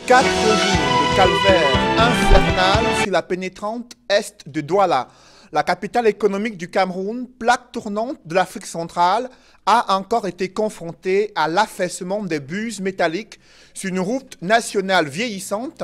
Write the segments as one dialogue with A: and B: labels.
A: 4 jours de calvaire infernal sur la pénétrante est de Douala. La capitale économique du Cameroun, plaque tournante de l'Afrique centrale, a encore été confrontée à l'affaissement des buses métalliques sur une route nationale vieillissante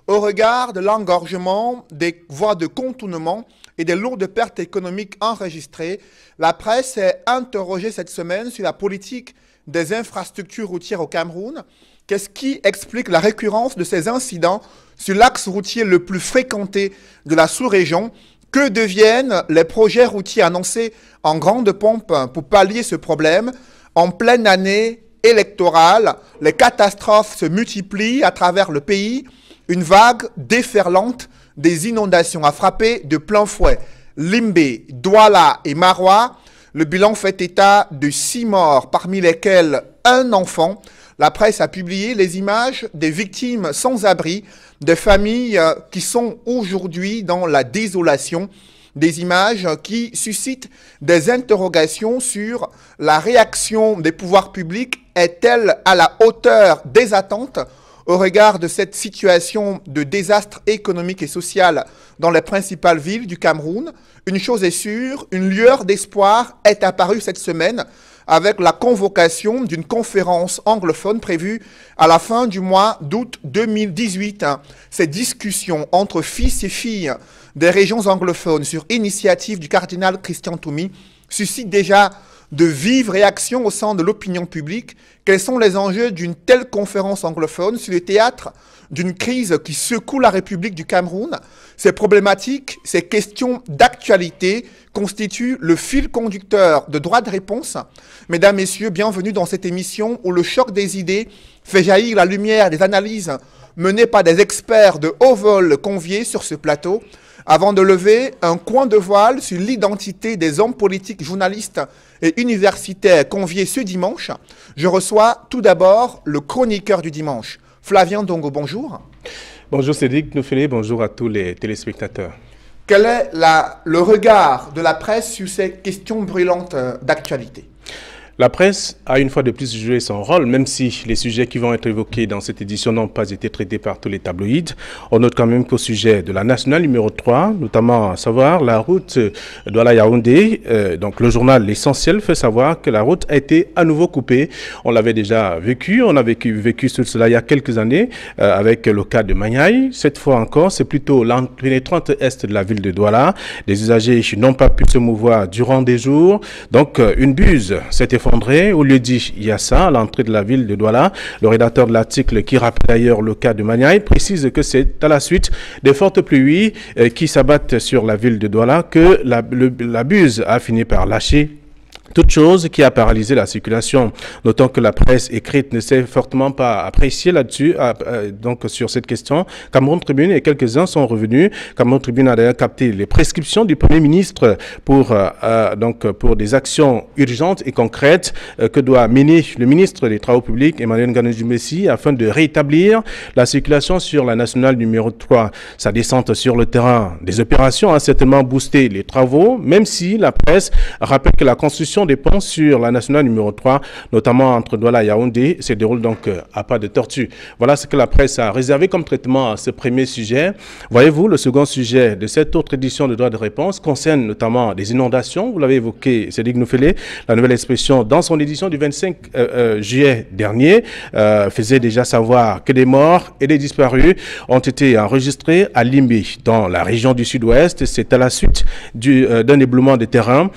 A: au regard de l'engorgement des voies de contournement et des lourdes pertes économiques enregistrées. La presse s'est interrogée cette semaine sur la politique des infrastructures routières au Cameroun. Qu'est-ce qui explique la récurrence de ces incidents sur l'axe routier le plus fréquenté de la sous-région? Que deviennent les projets routiers annoncés en grande pompe pour pallier ce problème? En pleine année électorale, les catastrophes se multiplient à travers le pays. Une vague déferlante des inondations a frappé de plein fouet Limbé, Douala et Maroua. Le bilan fait état de 6 morts, parmi lesquels un enfant. La presse a publié les images des victimes sans abri, des familles qui sont aujourd'hui dans la désolation, des images qui suscitent des interrogations sur la réaction des pouvoirs publics. Est-elle à la hauteur des attentes au regard de cette situation de désastre économique et social dans les principales villes du Cameroun? Une chose est sûre, une lueur d'espoir est apparue cette semaine avec la convocation d'une conférence anglophone prévue à la fin du mois d'août 2018. Ces discussions entre fils et filles des régions anglophones sur initiative du cardinal Christian Toumi suscitent déjà de vives réactions au sein de l'opinion publique. Quels sont les enjeux d'une telle conférence anglophone sur le théâtre d'une crise qui secoue la République du Cameroun? Ces problématiques, ces questions d'actualité constituent le fil conducteur de Droit de réponse. Mesdames, Messieurs, bienvenue dans cette émission où le choc des idées fait jaillir la lumière des analyses menées par des experts de haut vol conviés sur ce plateau. Avant de lever un coin de voile sur l'identité des hommes politiques, journalistes et universitaires conviés ce dimanche, je reçois tout d'abord le chroniqueur du dimanche, Flavien Ndongo. Bonjour.
B: Bonjour Cédric Noufélé, bonjour à tous les téléspectateurs.
A: Quel est le regard de la presse sur ces questions brûlantes d'actualité?
B: La presse a une fois de plus joué son rôle, même si les sujets qui vont être évoqués dans cette édition n'ont pas été traités par tous les tabloïds. On note quand même qu'au sujet de la nationale numéro 3, notamment à savoir la route Douala-Yaoundé, donc le journal L'Essentiel fait savoir que la route a été à nouveau coupée. On l'avait déjà vécu, on a vécu tout cela il y a quelques années avec le cas de Magnaï. Cette fois encore, c'est plutôt l'entrée est de la ville de Douala. Les usagers n'ont pas pu se mouvoir durant des jours. Donc une buse s'est effondrée au lieu dit Yassa, à l'entrée de la ville de Douala. Le rédacteur de l'article, qui rappelle d'ailleurs le cas de Magnaï, précise que c'est à la suite des fortes pluies qui s'abattent sur la ville de Douala que la buse a fini par lâcher. Toute chose qui a paralysé la circulation. Notons que la presse écrite ne s'est fortement pas appréciée là-dessus, donc sur cette question. Cameroun Tribune et quelques-uns sont revenus. Cameroun Tribune a d'ailleurs capté les prescriptions du Premier ministre pour des actions urgentes et concrètes que doit mener le ministre des Travaux publics, Emmanuel Ngannou-Djumessi, afin de rétablir la circulation sur la nationale numéro 3. Sa descente sur le terrain des opérations a certainement boosté les travaux, même si la presse rappelle que la construction des ponts sur la nationale numéro 3, notamment entre Douala et Yaoundé, se déroule donc à pas de tortue. Voilà ce que la presse a réservé comme traitement à ce premier sujet. Voyez-vous, le second sujet de cette autre édition de Droit de réponse concerne notamment des inondations. Vous l'avez évoqué, Cédric Noufélé, la nouvelle expression dans son édition du 25 juillet dernier faisait déjà savoir que des morts et des disparus ont été enregistrés à Limbé, dans la région du sud-ouest. C'est à la suite d'un éboulement de terrain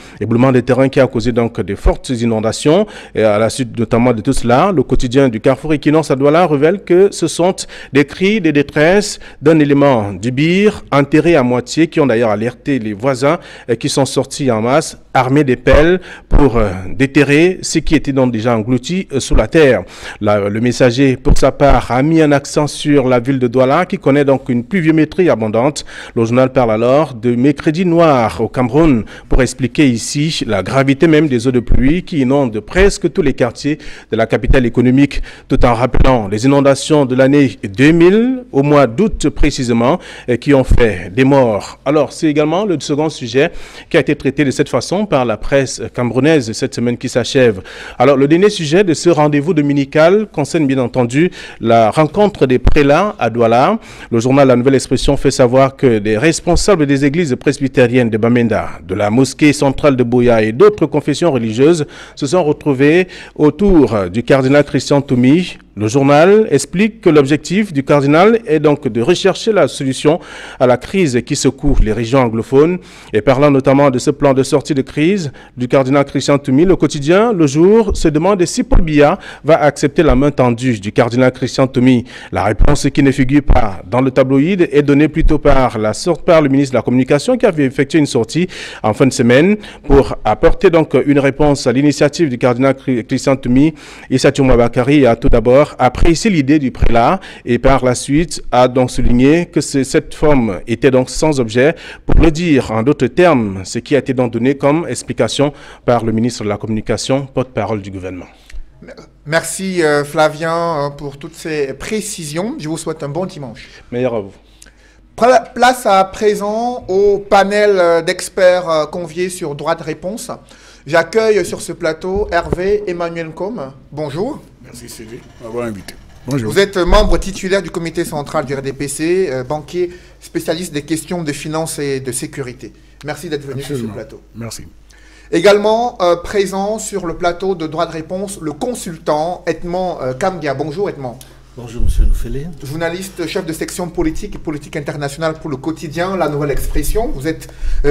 B: qui a causé donc de fortes inondations. Et à la suite notamment de tout cela, le quotidien du Carrefour Équinoxe à Douala révèle que ce sont des cris de détresse d'un élément du Bir enterré à moitié, qui ont d'ailleurs alerté les voisins qui sont sortis en masse, armés des pelles pour déterrer ce qui était donc déjà englouti sous la terre. Le Messager, pour sa part, a mis un accent sur la ville de Douala qui connaît donc une pluviométrie abondante. Le journal parle alors de mercredi noir au Cameroun pour expliquer ici la gravité même problème des eaux de pluie qui inondent presque tous les quartiers de la capitale économique, tout en rappelant les inondations de l'année 2000, au mois d'août précisément, qui ont fait des morts. Alors, c'est également le second sujet qui a été traité de cette façon par la presse camerounaise cette semaine qui s'achève. Alors, le dernier sujet de ce rendez-vous dominical concerne bien entendu la rencontre des prélats à Douala. Le journal La Nouvelle Expression fait savoir que des responsables des églises presbytériennes de Bamenda, de la mosquée centrale de Buea et d'autres confessions religieuses se sont retrouvés autour du cardinal Christian Toumi. Le journal explique que l'objectif du cardinal est donc de rechercher la solution à la crise qui secoue les régions anglophones. Et parlant notamment de ce plan de sortie de crise du cardinal Christian Toumi, le quotidien Le Jour se demande si Paul Biya va accepter la main tendue du cardinal Christian Toumi. La réponse qui ne figure pas dans le tabloïd est donnée plutôt par le ministre de la Communication qui avait effectué une sortie en fin de semaine pour apporter donc une réponse à l'initiative du cardinal Christian Toumi. Issa Touma Bakari a tout d'abord apprécié l'idée du prélat et par la suite a donc souligné que cette forme était donc sans objet. Pour le dire en d'autres termes, ce qui a été donc donné comme explication par le ministre de la Communication, porte-parole du gouvernement.
A: Merci Flavien pour toutes ces précisions. Je vous souhaite un bon dimanche.
B: Meilleur à vous.
A: Place à présent au panel d'experts conviés sur droit de réponse. J'accueille sur ce plateau Hervé Emmanuel Com. Bonjour.
C: Merci Cédric d'avoir invité. Bonjour.
A: Vous êtes membre titulaire du comité central du RDPC, banquier spécialiste des questions de finance et de sécurité. Merci d'être venu sur ce plateau.
C: Merci.
A: Également présent sur le plateau de droit de réponse, le consultant Edmond Kamgia. Bonjour Edmond.
D: Bonjour Monsieur Noufélé.
A: Journaliste, chef de section politique et politique internationale pour le quotidien La Nouvelle Expression. Vous êtes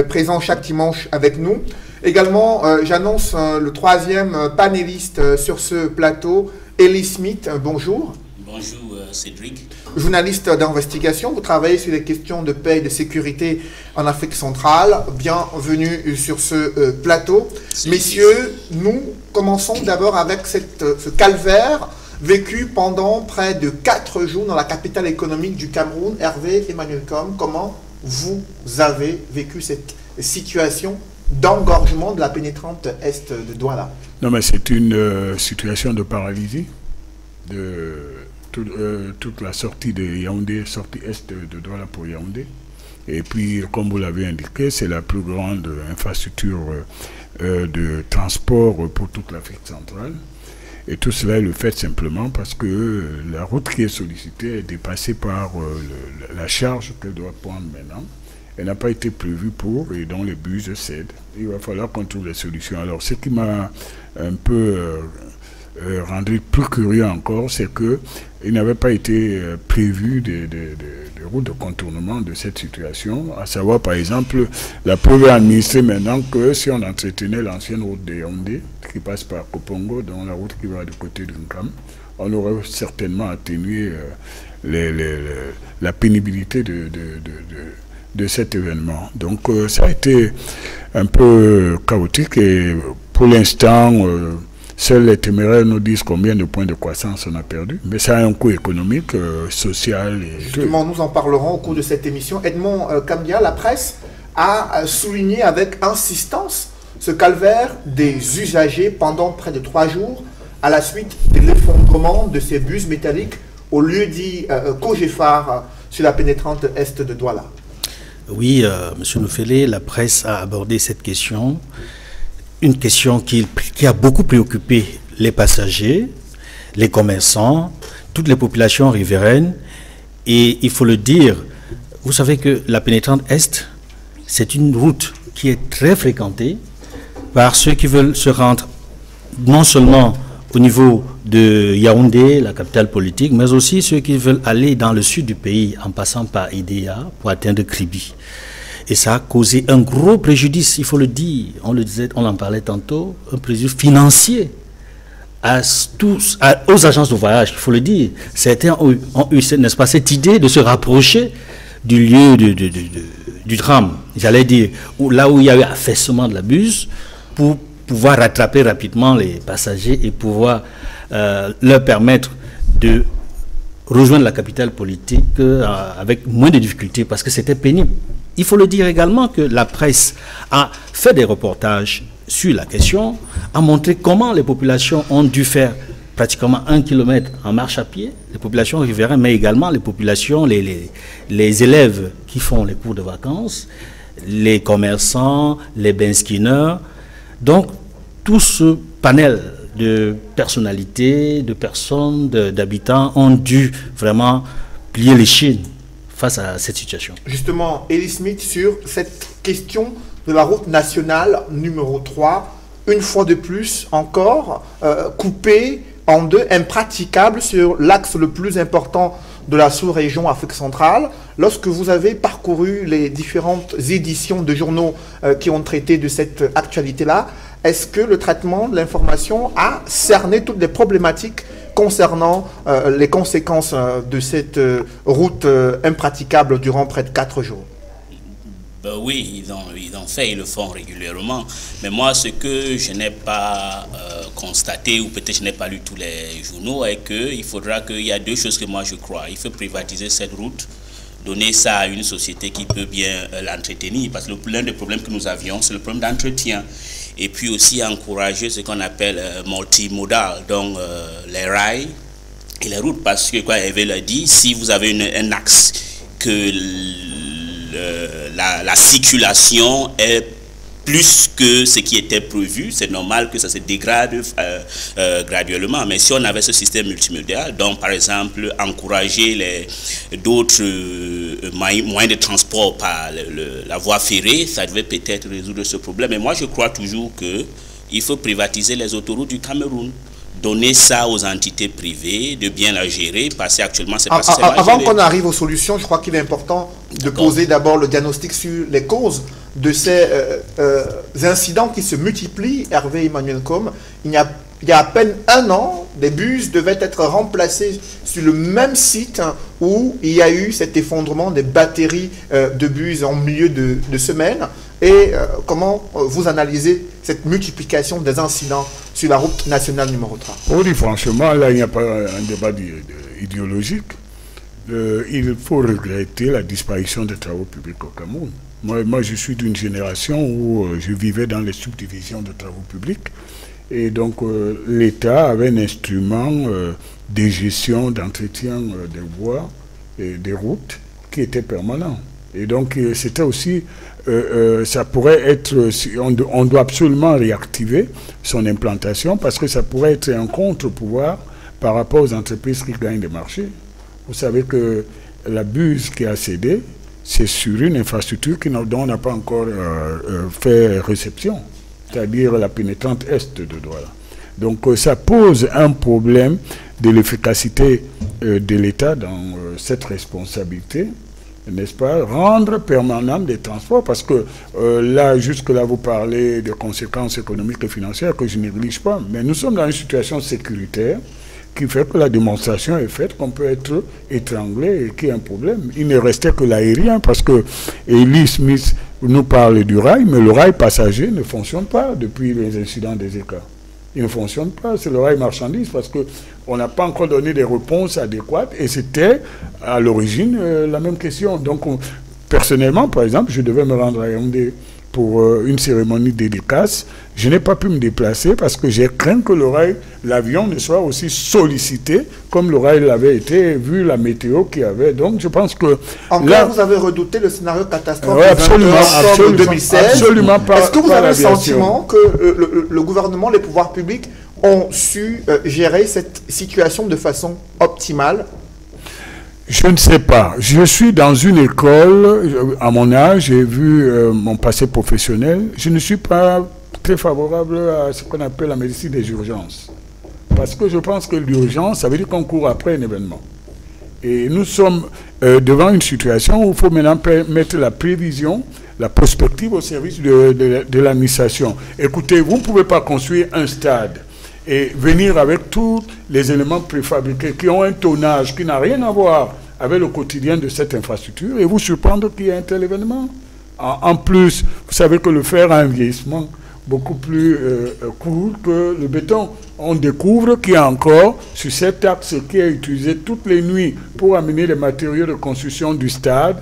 A: présent chaque dimanche avec nous. Également, j'annonce le troisième panéliste sur ce plateau, Elie Smith. Bonjour.
E: Bonjour Cédric.
A: Journaliste d'investigation, vous travaillez sur les questions de paix et de sécurité en Afrique centrale. Bienvenue sur ce plateau. Messieurs, nous commençons d'abord avec ce calvaire vécu pendant près de 4 jours dans la capitale économique du Cameroun. Hervé Emmanuel Com, comment vous avez vécu cette situation d'engorgement de la pénétrante est de Douala?
C: Non, mais c'est une situation de paralysie de toute la sortie de Yaoundé, sortie est de Douala pour Yaoundé. Et puis, comme vous l'avez indiqué, c'est la plus grande infrastructure de transport pour toute l'Afrique centrale. Et tout cela est le fait simplement parce que la route qui est sollicitée est dépassée par la charge qu'elle doit prendre maintenant. Elle n'a pas été prévue pour, et donc les bus cèdent. Il va falloir qu'on trouve des solutions. Alors, ce qui m'a un peu rendu plus curieux encore, c'est qu'il n'avait pas été prévu de routes de contournement de cette situation, à savoir, par exemple, la preuve est administrée maintenant que si on entretenait l'ancienne route de Yaoundé, qui passe par Kopongo, dans la route qui va du côté de Nkam, on aurait certainement atténué la pénibilité de cet événement. Donc ça a été un peu chaotique et pour l'instant, seuls les téméraires nous disent combien de points de croissance on a perdu, mais ça a un coût économique, social. Et
A: justement, nous en parlerons au cours de cette émission. Edmond Kamgia, la presse a souligné avec insistance ce calvaire des usagers pendant près de 3 jours à la suite de l'effondrement de ces bus métalliques au lieu dit Kogefar sur la pénétrante est de Douala.
D: Oui, Monsieur Noufélé, la presse a abordé cette question, une question qui a beaucoup préoccupé les passagers, les commerçants, toutes les populations riveraines. Et il faut le dire, vous savez que la pénétrante est, c'est une route qui est très fréquentée par ceux qui veulent se rendre non seulement au niveau de Yaoundé, la capitale politique, mais aussi ceux qui veulent aller dans le sud du pays en passant par Idéa pour atteindre Kribi. Et ça a causé un gros préjudice, il faut le dire, on le disait, on en parlait tantôt, un préjudice financier aux agences de voyage, il faut le dire. Certains ont eu, n'est-ce pas, cette idée de se rapprocher du lieu du drame, j'allais dire, là où il y a eu affaissement de la bus, pour pouvoir rattraper rapidement les passagers et pouvoir leur permettre de rejoindre la capitale politique avec moins de difficultés parce que c'était pénible. Il faut le dire également que la presse a fait des reportages sur la question, a montré comment les populations ont dû faire pratiquement 1 kilomètre en marche à pied, les populations riveraines, mais également les populations, les élèves qui font les cours de vacances, les commerçants, les benskinners. Donc, tout ce panel de personnalités, de personnes, d'habitants ont dû vraiment plier les chines face à cette situation.
A: Justement, Elie Smith, sur cette question de la route nationale numéro 3, une fois de plus encore, coupée en deux, impraticable sur l'axe le plus important de la sous-région Afrique centrale. Lorsque vous avez parcouru les différentes éditions de journaux qui ont traité de cette actualité-là, est-ce que le traitement de l'information a cerné toutes les problématiques concernant les conséquences de cette route impraticable durant près de 4 jours?
E: Ben oui, ils ont fait, ils le font régulièrement. Mais moi, ce que je n'ai pas constaté, ou peut-être je n'ai pas lu tous les journaux, est qu'il faudra qu'il y a 2 choses que moi je crois. Il faut privatiser cette route, donner ça à une société qui peut bien l'entretenir. Parce que l'un des problèmes que nous avions, c'est le problème d'entretien. Et puis aussi encourager ce qu'on appelle multimodal, donc les rails et les routes. Parce que, quoi, Hervé l'a dit, si vous avez un axe que la circulation est plus que ce qui était prévu, c'est normal que ça se dégrade graduellement. Mais si on avait ce système multimodal, donc par exemple encourager d'autres moyens de transport par la voie ferrée, ça devait peut-être résoudre ce problème. Et moi je crois toujours qu'il faut privatiser les autoroutes du Cameroun. Donner ça aux entités privées, de bien la gérer, parce qu'actuellement, c'est pas si mal
A: Avant qu'on arrive aux solutions, je crois qu'il est important de poser d'abord le diagnostic sur les causes de ces incidents qui se multiplient. Hervé Emmanuel Com, il y a à peine 1 an, des bus devaient être remplacés sur le même site où il y a eu cet effondrement des batteries de bus en milieu de semaine. Et comment vous analysez cette multiplication des incidents sur la route nationale numéro 3?
C: On dit franchement, là, il n'y a pas un débat idéologique. Il faut regretter la disparition des travaux publics au Cameroun. Moi, je suis d'une génération où je vivais dans les subdivisions de travaux publics. Et donc, l'État avait un instrument de gestion, d'entretien des voies et des routes qui était permanent. Et donc, c'était aussi, ça pourrait être, on doit absolument réactiver son implantation parce que ça pourrait être un contre-pouvoir par rapport aux entreprises qui gagnent des marchés. Vous savez que la buse qui a cédé, c'est sur une infrastructure dont on n'a pas encore fait réception, c'est-à-dire la pénétrante est de Douala. Donc, ça pose un problème de l'efficacité de l'État dans cette responsabilité, n'est-ce pas, rendre permanent des transports, parce que là, jusque-là, vous parlez de conséquences économiques et financières que je ne néglige pas, mais nous sommes dans une situation sécuritaire qui fait que la démonstration est faite qu'on peut être étranglé et qu'il y a un problème. Il ne restait que l'aérien, parce que Elie Smith nous parle du rail, mais le rail passager ne fonctionne pas depuis les incidents des écarts. Il ne fonctionne pas, c'est le rail marchandise, parce qu'on n'a pas encore donné des réponses adéquates, et c'était à l'origine la même question. Donc, personnellement, par exemple, je devais me rendre à Yaoundé pour une cérémonie dédicace. Je n'ai pas pu me déplacer parce que j'ai craint que l'avion ne soit aussi sollicité comme le rail l'avait été, vu la météo qu'il y avait. Donc, je pense que...
A: Encore, vous avez redouté le scénario catastrophe
C: ouais, absolument,
A: 2016.
C: Absolument pas.
A: Est-ce que vous avez le sentiment que le gouvernement, les pouvoirs publics ont su gérer cette situation de façon optimale?
C: Je ne sais pas. Je suis dans une école, à mon âge, j'ai vu mon passé professionnel. Je ne suis pas très favorable à ce qu'on appelle la médecine des urgences. Parce que je pense que l'urgence, ça veut dire qu'on court après un événement. Et nous sommes devant une situation où il faut maintenant mettre la prévision, la prospective au service de l'administration. Écoutez, vous ne pouvez pas construire un stade et venir avec tous les éléments préfabriqués qui ont un tonnage qui n'a rien à voir avec le quotidien de cette infrastructure et vous surprendre qu'il y ait un tel événement. En plus, vous savez que le fer a un vieillissement beaucoup plus court que le béton. On découvre qu'il y a encore sur cet axe qui est utilisé toutes les nuits pour amener les matériaux de construction du stade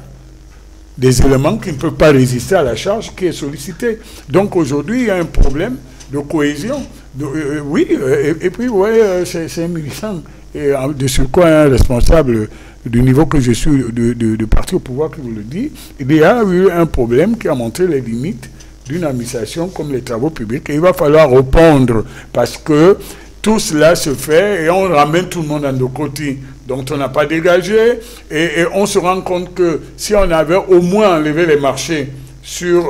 C: des éléments qui ne peuvent pas résister à la charge qui est sollicitée. Donc aujourd'hui, il y a un problème de cohésion. Et puis, ouais, c'est un militant. Et de surcroît, un responsable du niveau que je suis de parti au pouvoir qui vous le dit, il y a eu un problème qui a montré les limites d'une administration comme les travaux publics. Et il va falloir répondre parce que tout cela se fait et on ramène tout le monde à nos côtés dont on n'a pas dégagé et on se rend compte que si on avait au moins enlevé les marchés sur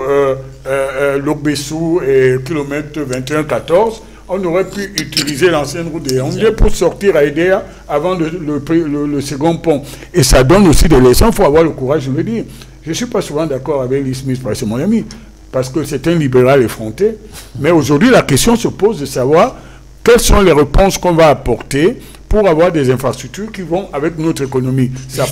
C: Lobessou et kilomètre 21-14, on aurait pu utiliser l'ancienne route de Yaoundé pour sortir à Edea avant le second pont. Et ça donne aussi des leçons, il faut avoir le courage de le dire. Je ne suis pas souvent d'accord avec Lee Smith, parce que c'est mon ami, parce que c'est un libéral effronté. Mais aujourd'hui, la question se pose de savoir quelles sont les réponses qu'on va apporter pour avoir des infrastructures qui vont avec notre économie. Ça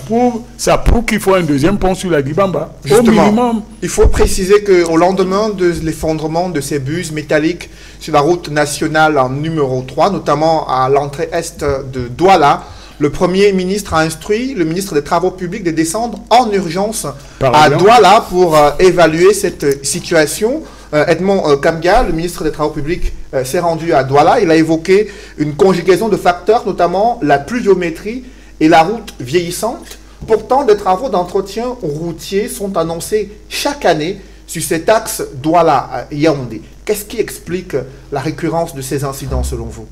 C: prouve qu'il faut un deuxième pont sur la Dibamba.
A: Justement,
C: au minimum.
A: Il faut préciser qu'au lendemain de l'effondrement de ces buses métalliques sur la route nationale en numéro 3, notamment à l'entrée est de Douala, le Premier ministre a instruit le ministre des Travaux publics de descendre en urgence à Douala pour évaluer cette situation. Edmond Kamga, le ministre des Travaux publics, s'est rendu à Douala. Il a évoqué une conjugaison de facteurs, notamment la pluviométrie et la route vieillissante. Pourtant, des travaux d'entretien routier sont annoncés chaque année sur cet axe Douala-Yaoundé. Qu'est-ce qui explique la récurrence de ces incidents selon vous?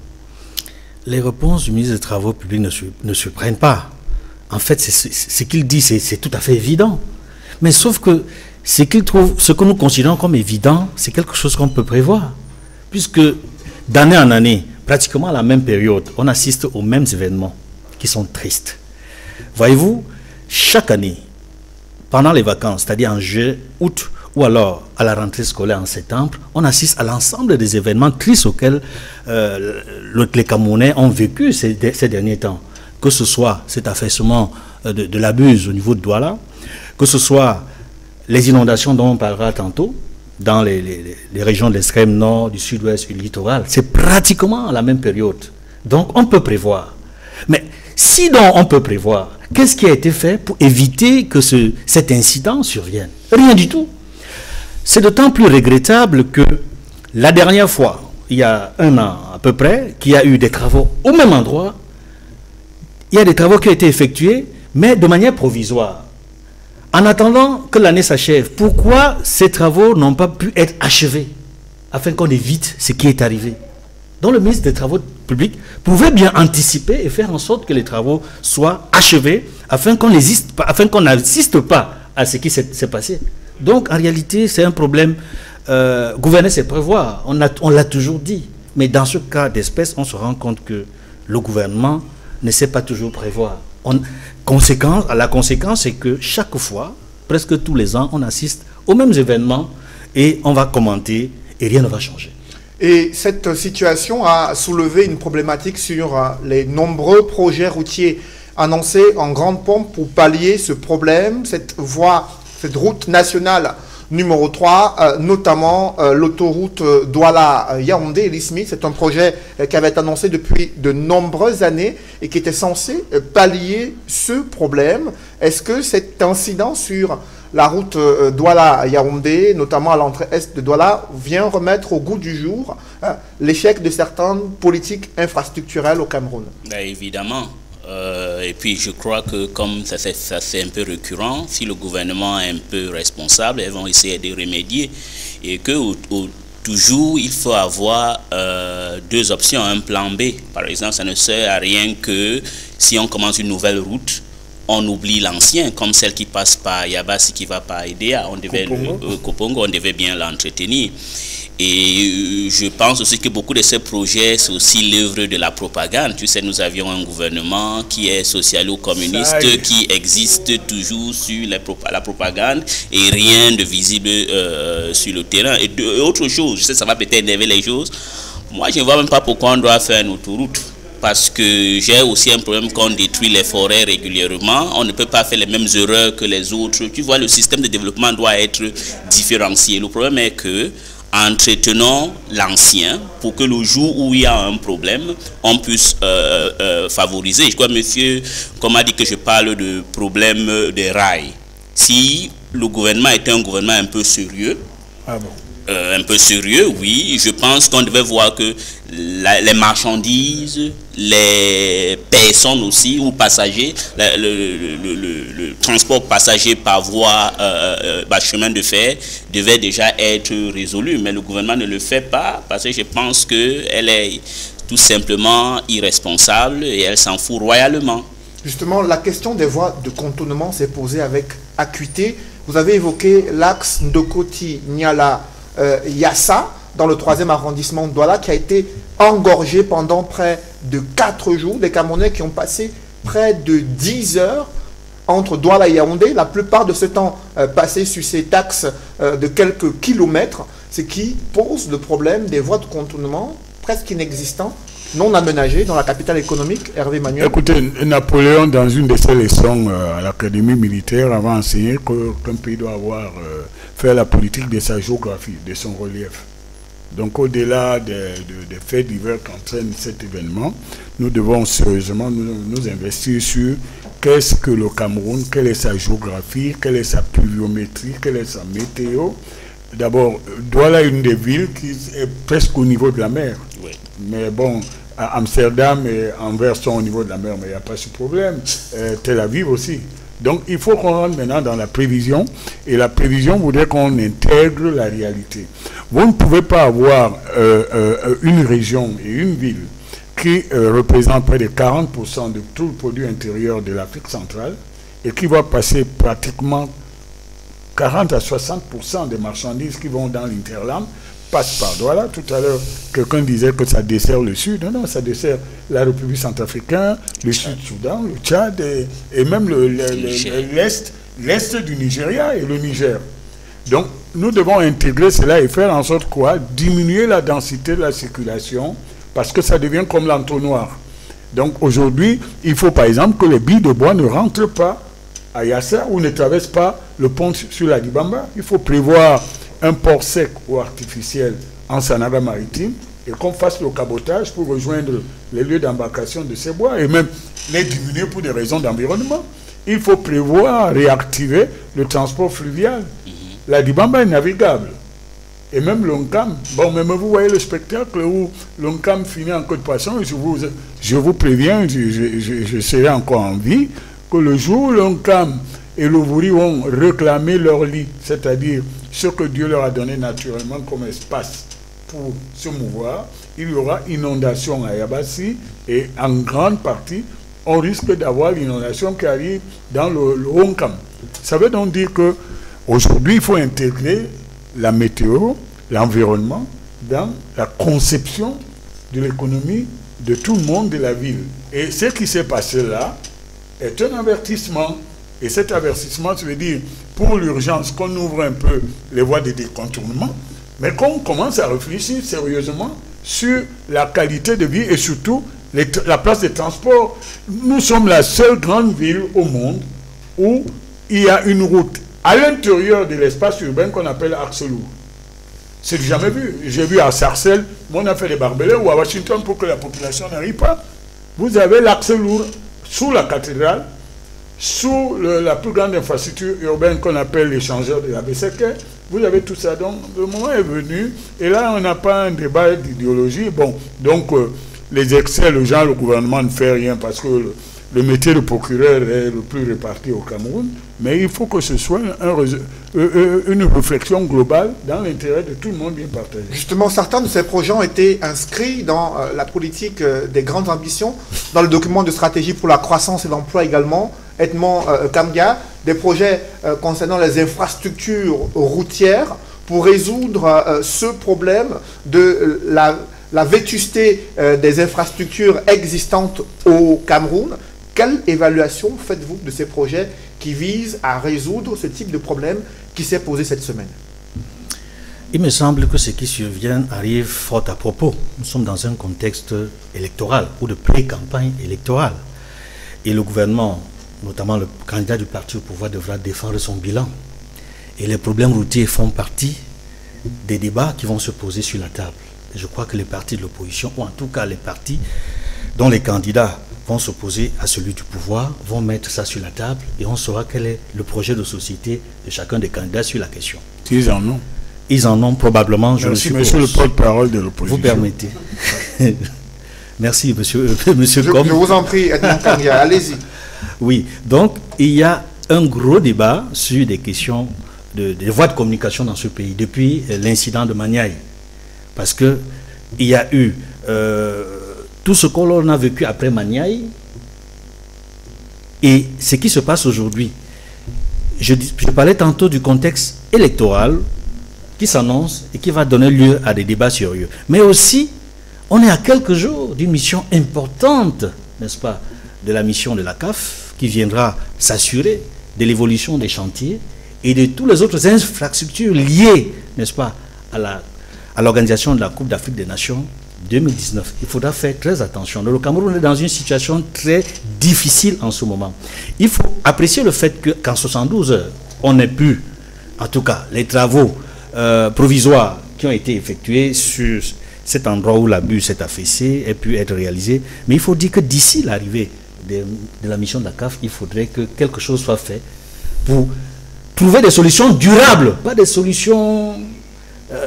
D: Les réponses du ministre des Travaux publics ne surprennent pas. En fait, ce qu'il dit, c'est tout à fait évident. Mais sauf que ce que nous considérons comme évident, c'est quelque chose qu'on peut prévoir. Puisque d'année en année, pratiquement à la même période, on assiste aux mêmes événements qui sont tristes. Voyez-vous, chaque année, pendant les vacances, c'est-à-dire en juillet, août, ou alors à la rentrée scolaire en septembre, on assiste à l'ensemble des événements tristes auxquels les Camerounais ont vécu ces derniers temps. Que ce soit cet affaissement de la Buse au niveau de Douala, que ce soit les inondations dont on parlera tantôt, dans les régions de l'extrême nord, du sud-ouest, du littoral, c'est pratiquement à la même période. Donc on peut prévoir. Mais si donc on peut prévoir, qu'est-ce qui a été fait pour éviter que cet incident survienne? Rien du tout. C'est d'autant plus regrettable que la dernière fois, il y a un an à peu près, qu'il y a eu des travaux au même endroit, il y a des travaux qui ont été effectués, mais de manière provisoire. En attendant que l'année s'achève, pourquoi ces travaux n'ont pas pu être achevés afin qu'on évite ce qui est arrivé? Donc le ministre des Travaux publics pouvait bien anticiper et faire en sorte que les travaux soient achevés afin qu'on n'assiste pas à ce qui s'est passé. Donc en réalité, c'est un problème. Gouverner, c'est prévoir. On l'a toujours dit. Mais dans ce cas d'espèce, on se rend compte que le gouvernement ne sait pas toujours prévoir. La conséquence, c'est que chaque fois, presque tous les ans, on assiste aux mêmes événements et on va commenter et rien ne va changer.
A: Et cette situation a soulevé une problématique sur les nombreux projets routiers annoncés en grande pompe pour pallier ce problème. Cette route nationale numéro 3, notamment l'autoroute Douala-Yaoundé, Lee Smith, c'est un projet qui avait été annoncé depuis de nombreuses années et qui était censé pallier ce problème. Est-ce que cet incident sur la route Douala-Yaoundé, notamment à l'entrée est de Douala, vient remettre au goût du jour l'échec de certaines politiques infrastructurelles au Cameroun?
E: Évidemment. Et puis je crois que comme ça c'est un peu récurrent, si le gouvernement est un peu responsable, ils vont essayer de remédier. Et que toujours il faut avoir deux options, un plan B. Par exemple, ça ne sert à rien que si on commence une nouvelle route, on oublie l'ancien, comme celle qui passe par Yabassi qui va par Edea, Kopongo, on devait bien l'entretenir. Et je pense aussi que beaucoup de ces projets, c'est aussi l'œuvre de la propagande. Tu sais, nous avions un gouvernement qui est socialo-communiste, qui existe toujours sur la propagande et rien de visible sur le terrain. Et autre chose, je sais, ça va peut-être énerver les choses. Moi, je ne vois même pas pourquoi on doit faire une autoroute. Parce que j'ai aussi un problème qu'on détruit les forêts régulièrement. On ne peut pas faire les mêmes erreurs que les autres. Tu vois, le système de développement doit être différencié. Le problème est que entretenons l'ancien pour que le jour où il y a un problème, on puisse favoriser. Je crois, monsieur, comme a dit que je parle de problème des rails. Si le gouvernement était un gouvernement un peu sérieux.
C: Ah bon?
E: Un peu sérieux, oui. Je pense qu'on devait voir que les marchandises, les personnes aussi, ou passagers, le transport passager par voie, par chemin de fer, devait déjà être résolu. Mais le gouvernement ne le fait pas parce que je pense qu'elle est tout simplement irresponsable et elle s'en fout royalement. Justement,
A: la question des voies de contournement s'est posée avec acuité. Vous avez évoqué l'axe Ndokoti-Niala Yassa, dans le 3e arrondissement de Douala, qui a été engorgé pendant près de 4 jours. Des Camerounais qui ont passé près de 10 heures entre Douala et Yaoundé. La plupart de ce temps passé sur cet axe de quelques kilomètres, ce qui pose le problème des voies de contournement presque inexistants, non aménagées dans la capitale économique. Hervé Manuel.
C: Écoutez, Napoléon, dans une de ses leçons à l'académie militaire, avait enseigné qu'un pays doit faire la politique de sa géographie, de son relief. Donc au-delà des faits divers qu'entraîne cet événement, nous devons sérieusement nous investir sur qu'est-ce que le Cameroun, quelle est sa géographie, quelle est sa pluviométrie, quelle est sa météo. D'abord, Douala est une des villes qui est presque au niveau de la mer. Oui. Mais bon, Amsterdam et Anvers sont au niveau de la mer, mais il n'y a pas ce problème. Tel Aviv aussi. Donc il faut qu'on rentre maintenant dans la prévision, et la prévision voudrait qu'on intègre la réalité. Vous ne pouvez pas avoir une région et une ville qui représente près de 40% de tout le produit intérieur de l'Afrique centrale et qui va passer pratiquement 40 à 60% des marchandises qui vont dans l'Interland passe par Douala. Tout à l'heure, quelqu'un disait que ça dessert le Sud. Non, non, ça dessert la République centrafricaine, le Sud-Soudan, le Tchad et même l'Est du Nigeria et le Niger. Donc, nous devons intégrer cela et faire en sorte quoi? Diminuer la densité de la circulation parce que ça devient comme l'entonnoir. Donc, aujourd'hui, il faut par exemple que les billes de bois ne rentrent pas à Yassa ou ne traversent pas le pont sur la Dibamba. Il faut prévoir un port sec ou artificiel en Sanada maritime et qu'on fasse le cabotage pour rejoindre les lieux d'embarcation de ces bois et même les diminuer pour des raisons d'environnement. Il faut prévoir réactiver le transport fluvial. La Dibamba est navigable. Et même l'Oncam, bon, même vous voyez le spectacle où l'Oncam finit en queue de poisson, je vous préviens, je serai encore en vie, que le jour où l'Oncam et l'Ouvuri vont réclamer leur lit, c'est-à-dire ce que Dieu leur a donné naturellement comme espace pour se mouvoir, il y aura inondation à Yabassi et en grande partie, on risque d'avoir l'inondation qui arrive dans le Oncam. Ça veut donc dire qu'aujourd'hui, il faut intégrer la météo, l'environnement dans la conception de l'économie de tout le monde de la ville. Et ce qui s'est passé là est un avertissement. Et cet avertissement, ça veut dire, pour l'urgence, qu'on ouvre un peu les voies de décontournement, mais qu'on commence à réfléchir sérieusement sur la qualité de vie et surtout la place des transports. Nous sommes la seule grande ville au monde où il y a une route à l'intérieur de l'espace urbain qu'on appelle axe lourd. C'est jamais vu. J'ai vu à Sarcelles, on a fait les barbelés, ou à Washington pour que la population n'arrive pas. Vous avez l'axe lourd sous la cathédrale, sous la plus grande infrastructure urbaine qu'on appelle l'échangeur de la BCK. Vous avez tout ça. Donc, le moment est venu. Et là, on n'a pas un débat d'idéologie. Bon, donc, les excès, le gouvernement ne fait rien parce que le métier de procureur est le plus réparti au Cameroun. Mais il faut que ce soit une réflexion globale dans l'intérêt de tout le monde bien partagé.
A: Justement, certains de ces projets ont été inscrits dans la politique des grandes ambitions, dans le document de stratégie pour la croissance et l'emploi également, Edmond Kamga, des projets concernant les infrastructures routières pour résoudre ce problème de la vétusté des infrastructures existantes au Cameroun. Quelle évaluation faites-vous de ces projets qui visent à résoudre ce type de problème qui s'est posé cette semaine?
D: Il me semble que ce qui survient arrive fort à propos. Nous sommes dans un contexte électoral ou de pré-campagne électorale. Et le gouvernement, notamment le candidat du parti au pouvoir, devra défendre son bilan. Et les problèmes routiers font partie des débats qui vont se poser sur la table. Et je crois que les partis de l'opposition, ou en tout cas les partis dont les candidats vont s'opposer à celui du pouvoir, vont mettre ça sur la table et on saura quel est le projet de société de chacun des candidats sur la question.
C: Ils en ont.
D: Ils en ont probablement, je
C: Merci,
D: le
C: monsieur le porte-parole de l'opposition.
D: Vous permettez. Merci, monsieur
A: Je vous en prie, Edmond Kanga, allez-y.
D: Oui, donc il y a un gros débat sur des questions des voies de communication dans ce pays depuis l'incident de Maniaï. Parce que il y a eu tout ce qu'on a vécu après Maniaï et ce qui se passe aujourd'hui. Je parlais tantôt du contexte électoral qui s'annonce et qui va donner lieu à des débats sérieux. Mais aussi, on est à quelques jours d'une mission importante, n'est-ce pas, de la mission de la CAF, qui viendra s'assurer de l'évolution des chantiers et de toutes les autres infrastructures liées, n'est-ce pas, à l'organisation de la Coupe d'Afrique des Nations 2019. Il faudra faire très attention. Le Cameroun est dans une situation très difficile en ce moment. Il faut apprécier le fait qu'en 72 heures, on ait pu, en tout cas, les travaux provisoires qui ont été effectués sur cet endroit où la bus s'est affaissée aient pu être réalisés. Mais il faut dire que d'ici l'arrivée de la mission de la CAF, il faudrait que quelque chose soit fait pour trouver des solutions durables, pas des solutions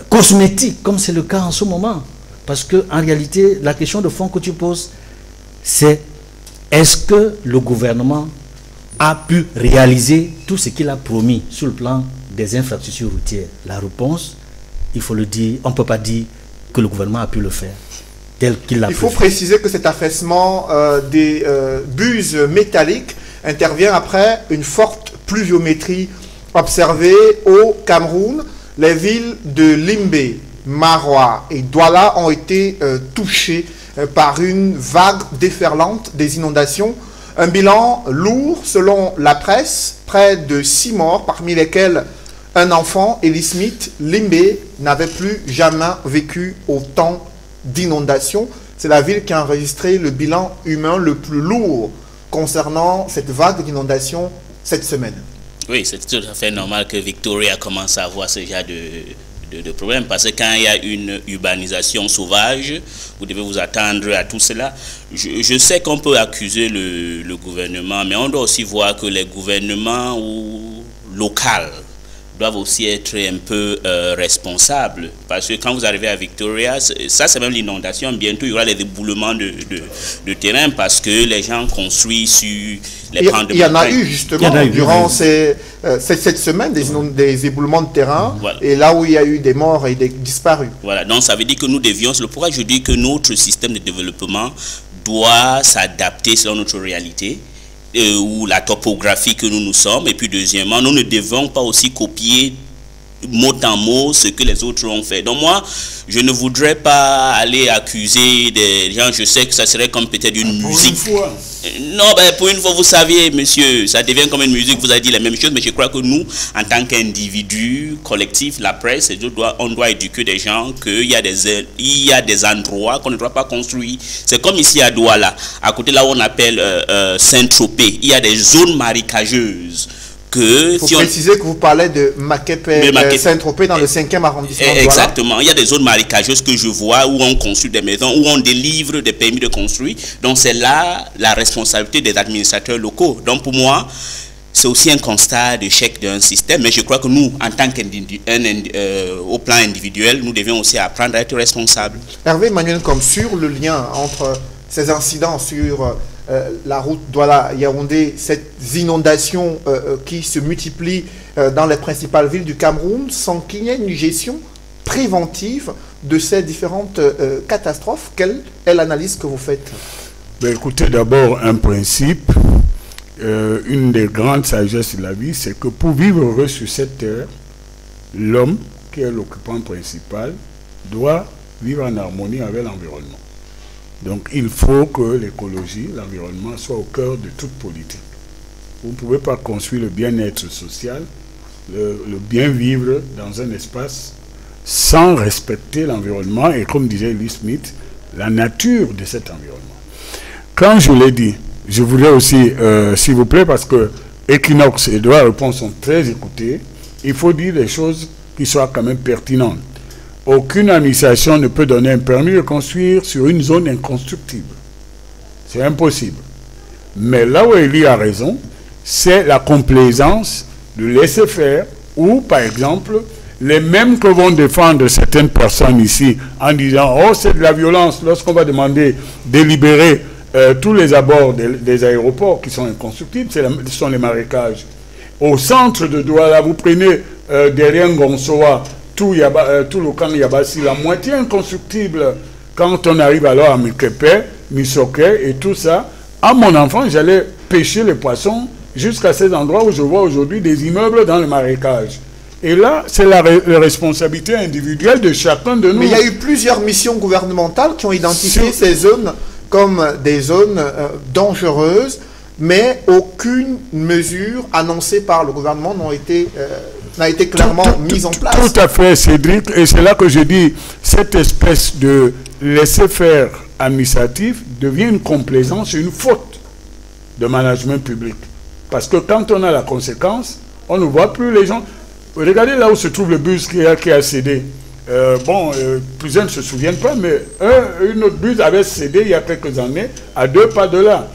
D: cosmétiques, comme c'est le cas en ce moment. Parce qu'en réalité, la question de fond que tu poses, c'est est-ce que le gouvernement a pu réaliser tout ce qu'il a promis sur le plan des infrastructures routières? La réponse, il faut le dire, on ne peut pas dire que le gouvernement a pu le faire tel qu'il l'a prévu.
A: Il faut préciser que cet affaissement des buses métalliques intervient après une forte pluviométrie observée au Cameroun. Les villes de Limbe, Maroua et Douala ont été touchées par une vague déferlante des inondations. Un bilan lourd selon la presse, près de 6 morts, parmi lesquels un enfant, Eli Smith. Limbe n'avait plus jamais vécu autant d'inondations. C'est la ville qui a enregistré le bilan humain le plus lourd concernant cette vague d'inondations cette semaine.
E: Oui, c'est tout à fait normal que Victoria commence à avoir ce genre de problème, parce que quand il y a une urbanisation sauvage, vous devez vous attendre à tout cela. Je sais qu'on peut accuser le gouvernement, mais on doit aussi voir que les gouvernements locaux doivent aussi être un peu responsables, parce que quand vous arrivez à Victoria, ça c'est même l'inondation, bientôt il y aura les éboulements de terrain, parce que les gens construisent sur les pans de montagne. Il
A: y en a eu justement durant cette semaine des éboulements de terrain, voilà. Et là où il y a eu des morts et des disparus.
E: Voilà, donc ça veut dire que nous devions, c'est pourquoi je dis que notre système de développement doit s'adapter selon notre réalité, ou la topographie que nous sommes, et puis deuxièmement, nous ne devons pas aussi copier mot en mot ce que les autres ont fait. Donc moi, je ne voudrais pas aller accuser des gens, je sais que ça serait comme peut-être une musique. Non, ben pour une fois, vous savez, monsieur, ça devient comme une musique, vous avez dit la même chose, mais je crois que nous, en tant qu'individus, collectifs, la presse, on doit éduquer des gens qu'il y a des endroits qu'on ne doit pas construire. C'est comme ici à Douala, à côté là où on appelle Saint-Tropez, il y a des zones marécageuses. Il faut
A: préciser que vous parlez de Makepe, Saint-Tropez dans le 5e arrondissement.
E: Exactement. Il y a des zones marécageuses que je vois où on construit des maisons, où on délivre des permis de construire. Donc c'est là la responsabilité des administrateurs locaux. Donc pour moi, c'est aussi un constat d'échec d'un système. Mais je crois que nous, en tant qu'au plan individuel, nous devions aussi apprendre à être responsables.
A: Hervé Emmanuel, comme sur le lien entre ces incidents sur la route Douala-Yaoundé, ces inondations qui se multiplient dans les principales villes du Cameroun, sans qu'il y ait une gestion préventive de ces différentes catastrophes. Quelle est l'analyse que vous faites?
C: Ben, écoutez, d'abord, un principe, une des grandes sagesses de la vie, c'est que pour vivre heureux sur cette terre, l'homme, qui est l'occupant principal, doit vivre en harmonie avec l'environnement. Donc il faut que l'écologie, l'environnement soient au cœur de toute politique. Vous ne pouvez pas construire le bien-être social, le bien-vivre dans un espace sans respecter l'environnement et, comme disait Eli Smith, la nature de cet environnement. Quand je l'ai dit, je voulais aussi, s'il vous plaît, parce que Equinox et Droit à Réponse sont très écoutés, il faut dire des choses qui soient quand même pertinentes. Aucune administration ne peut donner un permis de construire sur une zone inconstructible. C'est impossible. Mais là où Eli a raison, c'est la complaisance de laisser faire, ou par exemple, les mêmes que vont défendre certaines personnes ici en disant « Oh, c'est de la violence » lorsqu'on va demander de libérer tous les abords des aéroports qui sont inconstructibles, ce sont les marécages. Au centre de Douala, vous prenez derrière Ngonsoa, tout le camp Yabassi, la moitié inconstructible. Quand on arrive alors à Mikepe, Misoke et tout ça, à mon enfant, j'allais pêcher les poissons jusqu'à ces endroits où je vois aujourd'hui des immeubles dans le marécage. Et là, c'est la responsabilité individuelle de chacun de nous.
A: Mais il y a eu plusieurs missions gouvernementales qui ont identifié ces zones comme des zones dangereuses, mais aucune mesure annoncée par le gouvernement n'a été clairement mise en place.
C: Tout à fait, Cédric. Et c'est là que je dis, cette espèce de laisser-faire administratif devient une complaisance, une faute de management public. Parce que quand on a la conséquence, on ne voit plus les gens. Regardez là où se trouve le bus qui a cédé. Plusieurs ne se souviennent pas, mais une autre bus avait cédé il y a quelques années, à 2 pas de là.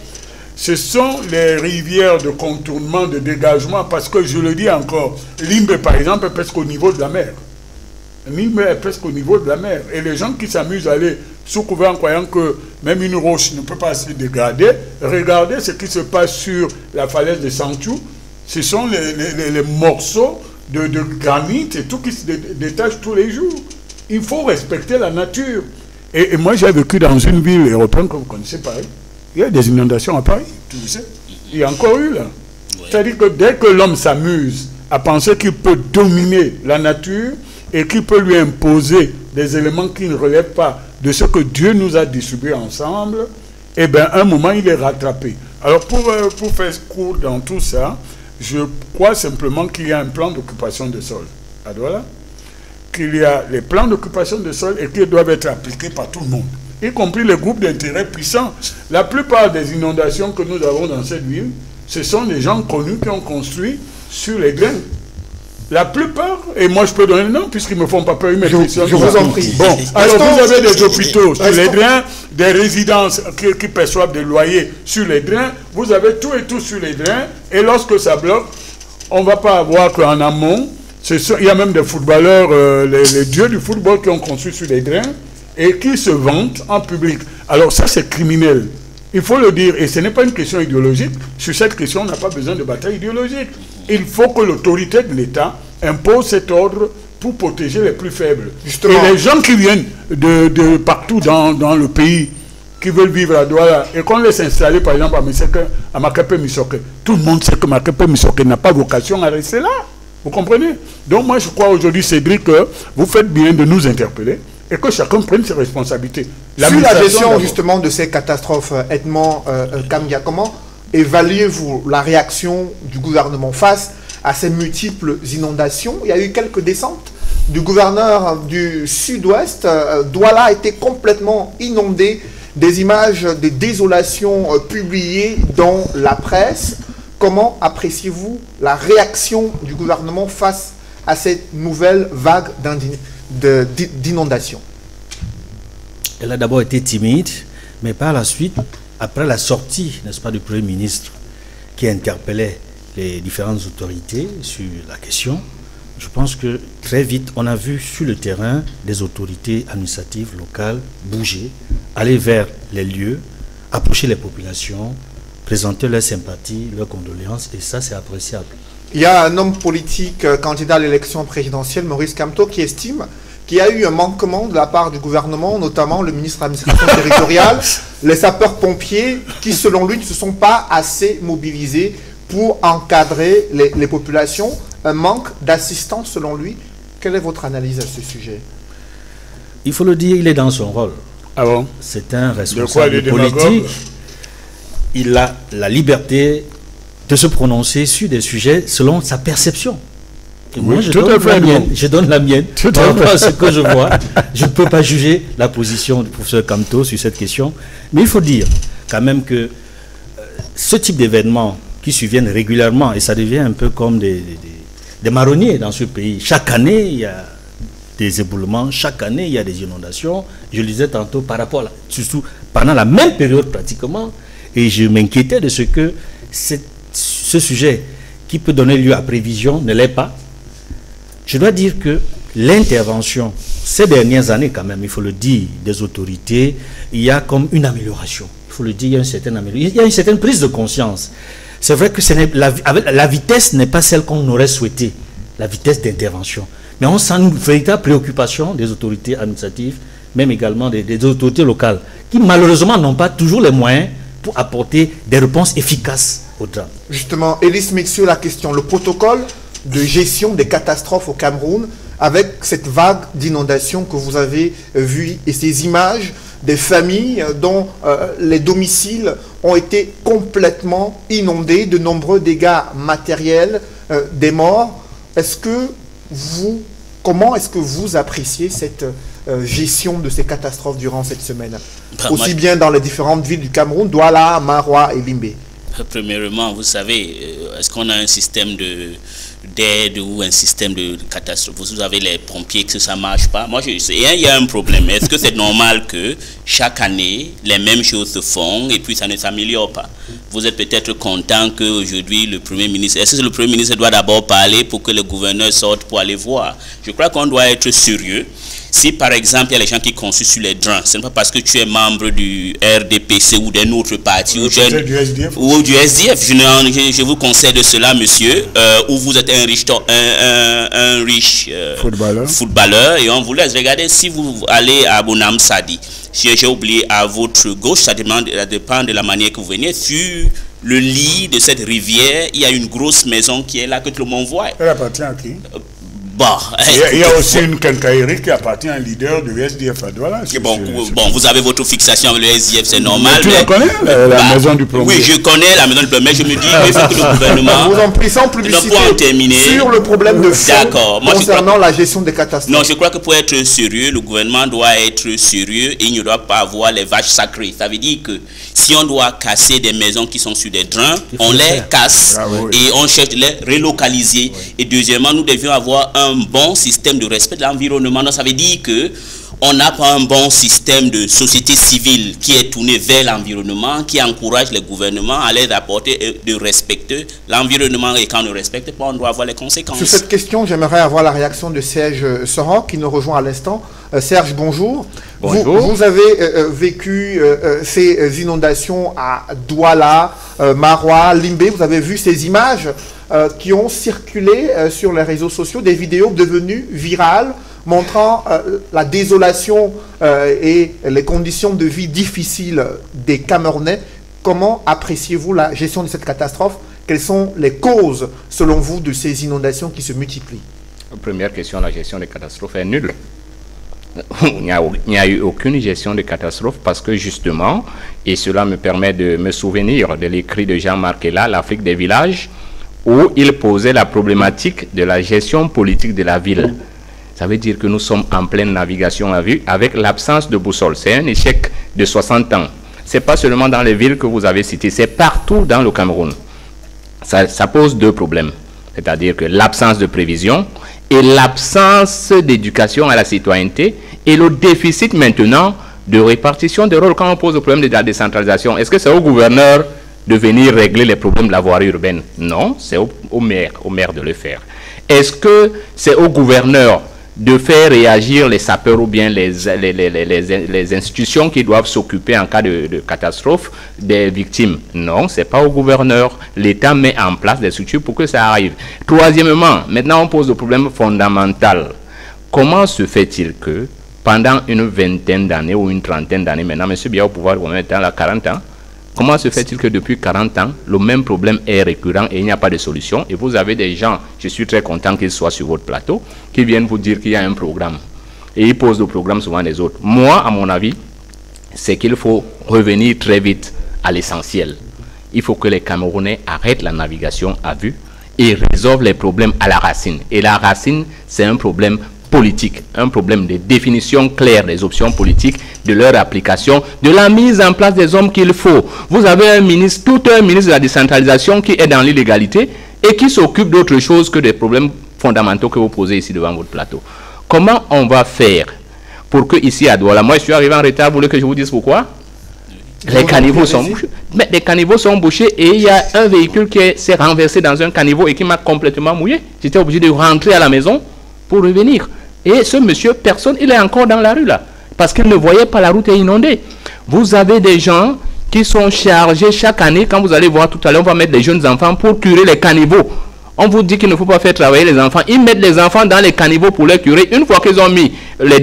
C: Ce sont les rivières de contournement, de dégagement, parce que je le dis encore, Limbe par exemple est presque au niveau de la mer. Limbe est presque au niveau de la mer. Et les gens qui s'amusent à aller sous couvert en croyant que même une roche ne peut pas se dégrader, regardez ce qui se passe sur la falaise de Sanchou. Ce sont les morceaux de granit et tout qui se détache tous les jours. Il faut respecter la nature. Et moi, j'ai vécu dans une ville européenne que vous connaissez, Paris. Il y a des inondations à Paris, tu le sais. Il y a encore eu, là. Oui. C'est-à-dire que dès que l'homme s'amuse à penser qu'il peut dominer la nature et qu'il peut lui imposer des éléments qui ne relèvent pas de ce que Dieu nous a distribué ensemble, eh bien, un moment, il est rattrapé. Alors, pour faire court dans tout ça, je crois simplement qu'il y a un plan d'occupation de sol à Douala, qu'il y a les plans d'occupation de sol et qu'ils doivent être appliqués par tout le monde, y compris les groupes d'intérêt puissants. La plupart des inondations que nous avons dans cette ville, ce sont des gens connus qui ont construit sur les grains. La plupart, et moi je peux donner le nom puisqu'ils ne me font pas peur,
A: je vous en prie.
C: Bon, alors vous avez des hôpitaux sur les drains, des résidences qui perçoivent des loyers sur les drains, vous avez tout et tout sur les drains, et lorsque ça bloque, on ne va pas avoir qu'en amont, il y a même des footballeurs, les dieux du football qui ont construit sur les drains, et qui se vantent en public. Alors ça c'est criminel. Il faut le dire, et ce n'est pas une question idéologique. Sur cette question, on n'a pas besoin de bataille idéologique. Il faut que l'autorité de l'État impose cet ordre pour protéger les plus faibles. Justement. Et les gens qui viennent de partout dans le pays, qui veulent vivre à Douala, et qu'on laisse installer par exemple à Mikepe Misoke, tout le monde sait que Mikepe Misoke n'a pas vocation à rester là. Vous comprenez? Donc moi je crois aujourd'hui, Cédric, que vous faites bien de nous interpeller et que chacun prenne ses responsabilités.
A: Sur la gestion justement de ces catastrophes, Edmond Kamgia, comment évaluez-vous la réaction du gouvernement face à ces multiples inondations? Il y a eu quelques descentes du gouverneur du sud-ouest. Douala a été complètement inondé. Des images de désolation publiées dans la presse. Comment appréciez-vous la réaction du gouvernement face à cette nouvelle vague d'inondations?
D: Elle a d'abord été timide, mais par la suite, après la sortie, n'est-ce pas, du Premier ministre qui interpellait les différentes autorités sur la question, je pense que très vite, on a vu sur le terrain des autorités administratives locales bouger, aller vers les lieux, approcher les populations, présenter leurs sympathies, leurs condoléances, et ça, c'est appréciable.
A: Il y a un homme politique candidat à l'élection présidentielle, Maurice Kamto, qui estime qu'il y a eu un manquement de la part du gouvernement, notamment le ministre de l'administration territoriale, les sapeurs-pompiers, qui, selon lui, ne se sont pas assez mobilisés pour encadrer les populations. Un manque d'assistance, selon lui. Quelle est votre analyse à ce sujet?
D: Il faut le dire, il est dans son rôle.
C: Ah bon?
D: C'est un responsable politique. Il a la liberté de se prononcer sur des sujets selon sa perception. Et moi, je donne la mienne par rapport à ce que je vois. Je ne peux pas juger la position du professeur Kamto sur cette question. Mais il faut dire quand même que ce type d'événements qui surviennent régulièrement, et ça devient un peu comme des marronniers dans ce pays. Chaque année, il y a des éboulements, chaque année, il y a des inondations. Je le disais tantôt, par rapport à surtout pendant la même période pratiquement. Et je m'inquiétais de ce que ce sujet qui peut donner lieu à prévision ne l'est pas. Je dois dire que l'intervention, ces dernières années quand même, il faut le dire, des autorités, il y a comme une amélioration. Il faut le dire, il y a une certaine amélioration. Il y a une certaine prise de conscience. C'est vrai que la vitesse n'est pas celle qu'on aurait souhaité, la vitesse d'intervention. Mais on sent une véritable préoccupation des autorités administratives, même également des autorités locales, qui malheureusement n'ont pas toujours les moyens pour apporter des réponses efficaces au drame.
A: Justement, Élise Mexieux, la question, le protocole de gestion des catastrophes au Cameroun, avec cette vague d'inondations que vous avez vue et ces images des familles dont les domiciles ont été complètement inondés, de nombreux dégâts matériels, des morts. Comment est-ce que vous appréciez cette gestion de ces catastrophes durant cette semaine? Aussi bien dans les différentes villes du Cameroun, Douala, Maroua et Limbé.
E: Premièrement, vous savez, est-ce qu'on a un système d'aide ou un système de catastrophe? Vous avez les pompiers, que ça ne marche pas. Moi, il y a un problème. Est-ce que c'est normal que chaque année, les mêmes choses se font et puis ça ne s'améliore pas? Vous êtes peut-être content qu'aujourd'hui, le Premier ministre... Est-ce que le Premier ministre doit d'abord parler pour que le gouverneur sorte pour aller voir? Je crois qu'on doit être sérieux. Si par exemple il y a les gens qui consultent sur les drains, ce n'est pas parce que tu es membre du RDPC ou d'un autre parti ou du SDF. Je vous conseille de cela, monsieur, où vous êtes un riche footballeur et on vous laisse. Regardez, si vous allez à Bonham Sadi, si j'ai oublié à votre gauche, ça dépend de la manière que vous venez, sur le lit de cette rivière, il y a une grosse maison qui est là que tout le monde voit.
C: Elle appartient à qui?
E: Bon,
C: il y a aussi une quincaillerie qui appartient à un leader du SDF à Douala.
E: Bon, vous avez votre fixation avec le SDF, c'est normal.
C: Tu la connais, la maison du plombier?
E: Oui, je connais la maison du plombier, mais je me dis qu'il faut que le gouvernement...
A: Vous en prie, sans publicité, sur le problème de fond concernant la gestion des catastrophes.
E: Non, je crois que pour être sérieux, le gouvernement doit être sérieux et il ne doit pas avoir les vaches sacrées. Ça veut dire que si on doit casser des maisons qui sont sur des drains, on les casse et on cherche de les relocaliser. Et deuxièmement, nous devions avoir un bon système de respect de l'environnement. Ça veut dire que on n'a pas un bon système de société civile qui est tourné vers l'environnement, qui encourage les gouvernements à les apporter et de respecter l'environnement. Et quand on ne respecte pas, on doit avoir les conséquences.
A: Sur cette question, j'aimerais avoir la réaction de Serge Sorok qui nous rejoint à l'instant. Serge, bonjour.
F: Bonjour.
A: Vous avez vécu ces inondations à Douala, Maroua, Limbé. Vous avez vu ces images qui ont circulé sur les réseaux sociaux, des vidéos devenues virales montrant la désolation et les conditions de vie difficiles des Camerounais. Comment appréciez-vous la gestion de cette catastrophe? Quelles sont les causes, selon vous, de ces inondations qui se multiplient?
F: Première question, la gestion des catastrophes est nulle. Il n'y a eu aucune gestion de catastrophe parce que justement, et cela me permet de me souvenir de l'écrit de Jean-Marc Ella, l'Afrique des villages, où il posait la problématique de la gestion politique de la ville. Ça veut dire que nous sommes en pleine navigation à vue avec l'absence de boussole. C'est un échec de 60 ans. Ce n'est pas seulement dans les villes que vous avez citées, c'est partout dans le Cameroun. Ça pose deux problèmes. C'est-à-dire que l'absence de prévision et l'absence d'éducation à la citoyenneté et le déficit maintenant de répartition des rôles. Quand on pose le problème de la décentralisation, est-ce que c'est au gouverneur de venir régler les problèmes de la voirie urbaine? Non, c'est au maire de le faire. Est-ce que c'est au gouverneur de faire réagir les sapeurs ou bien les institutions qui doivent s'occuper en cas de catastrophe des victimes? Non, ce n'est pas au gouverneur. L'État met en place des structures pour que ça arrive. Troisièmement, maintenant on pose le problème fondamental. Comment se fait-il que pendant une vingtaine d'années ou une trentaine d'années, maintenant M. Biya au pouvoir, on est à 40 ans, comment se fait-il que depuis 40 ans, le même problème est récurrent et il n'y a pas de solution? Et vous avez des gens, je suis très content qu'ils soient sur votre plateau, qui viennent vous dire qu'il y a un programme. Et ils posent le programme souvent des autres. Moi, à mon avis, c'est qu'il faut revenir très vite à l'essentiel. Il faut que les Camerounais arrêtent la navigation à vue et résolvent les problèmes à la racine. Et la racine, c'est un problème politique, un problème de définition claire des options politiques, de leur application, de la mise en place des hommes qu'il faut. Vous avez un ministre, tout un ministre de la décentralisation qui est dans l'illégalité et qui s'occupe d'autre chose que des problèmes fondamentaux que vous posez ici devant votre plateau. Comment on va faire pour que ici à Douala, moi je suis arrivé en retard, vous voulez que je vous dise pourquoi? Les caniveaux sont bouchés. Mais les caniveaux sont bouchés et il y a un véhicule qui s'est renversé dans un caniveau et qui m'a complètement mouillé. J'étais obligé de rentrer à la maison pour revenir. Et ce monsieur, personne, il est encore dans la rue là. Parce qu'il ne voyait pas la route est inondée. Vous avez des gens qui sont chargés chaque année. Quand vous allez voir tout à l'heure, on va mettre les jeunes enfants pour curer les caniveaux. On vous dit qu'il ne faut pas faire travailler les enfants. Ils mettent les enfants dans les caniveaux pour les curer. Une fois qu'ils ont mis les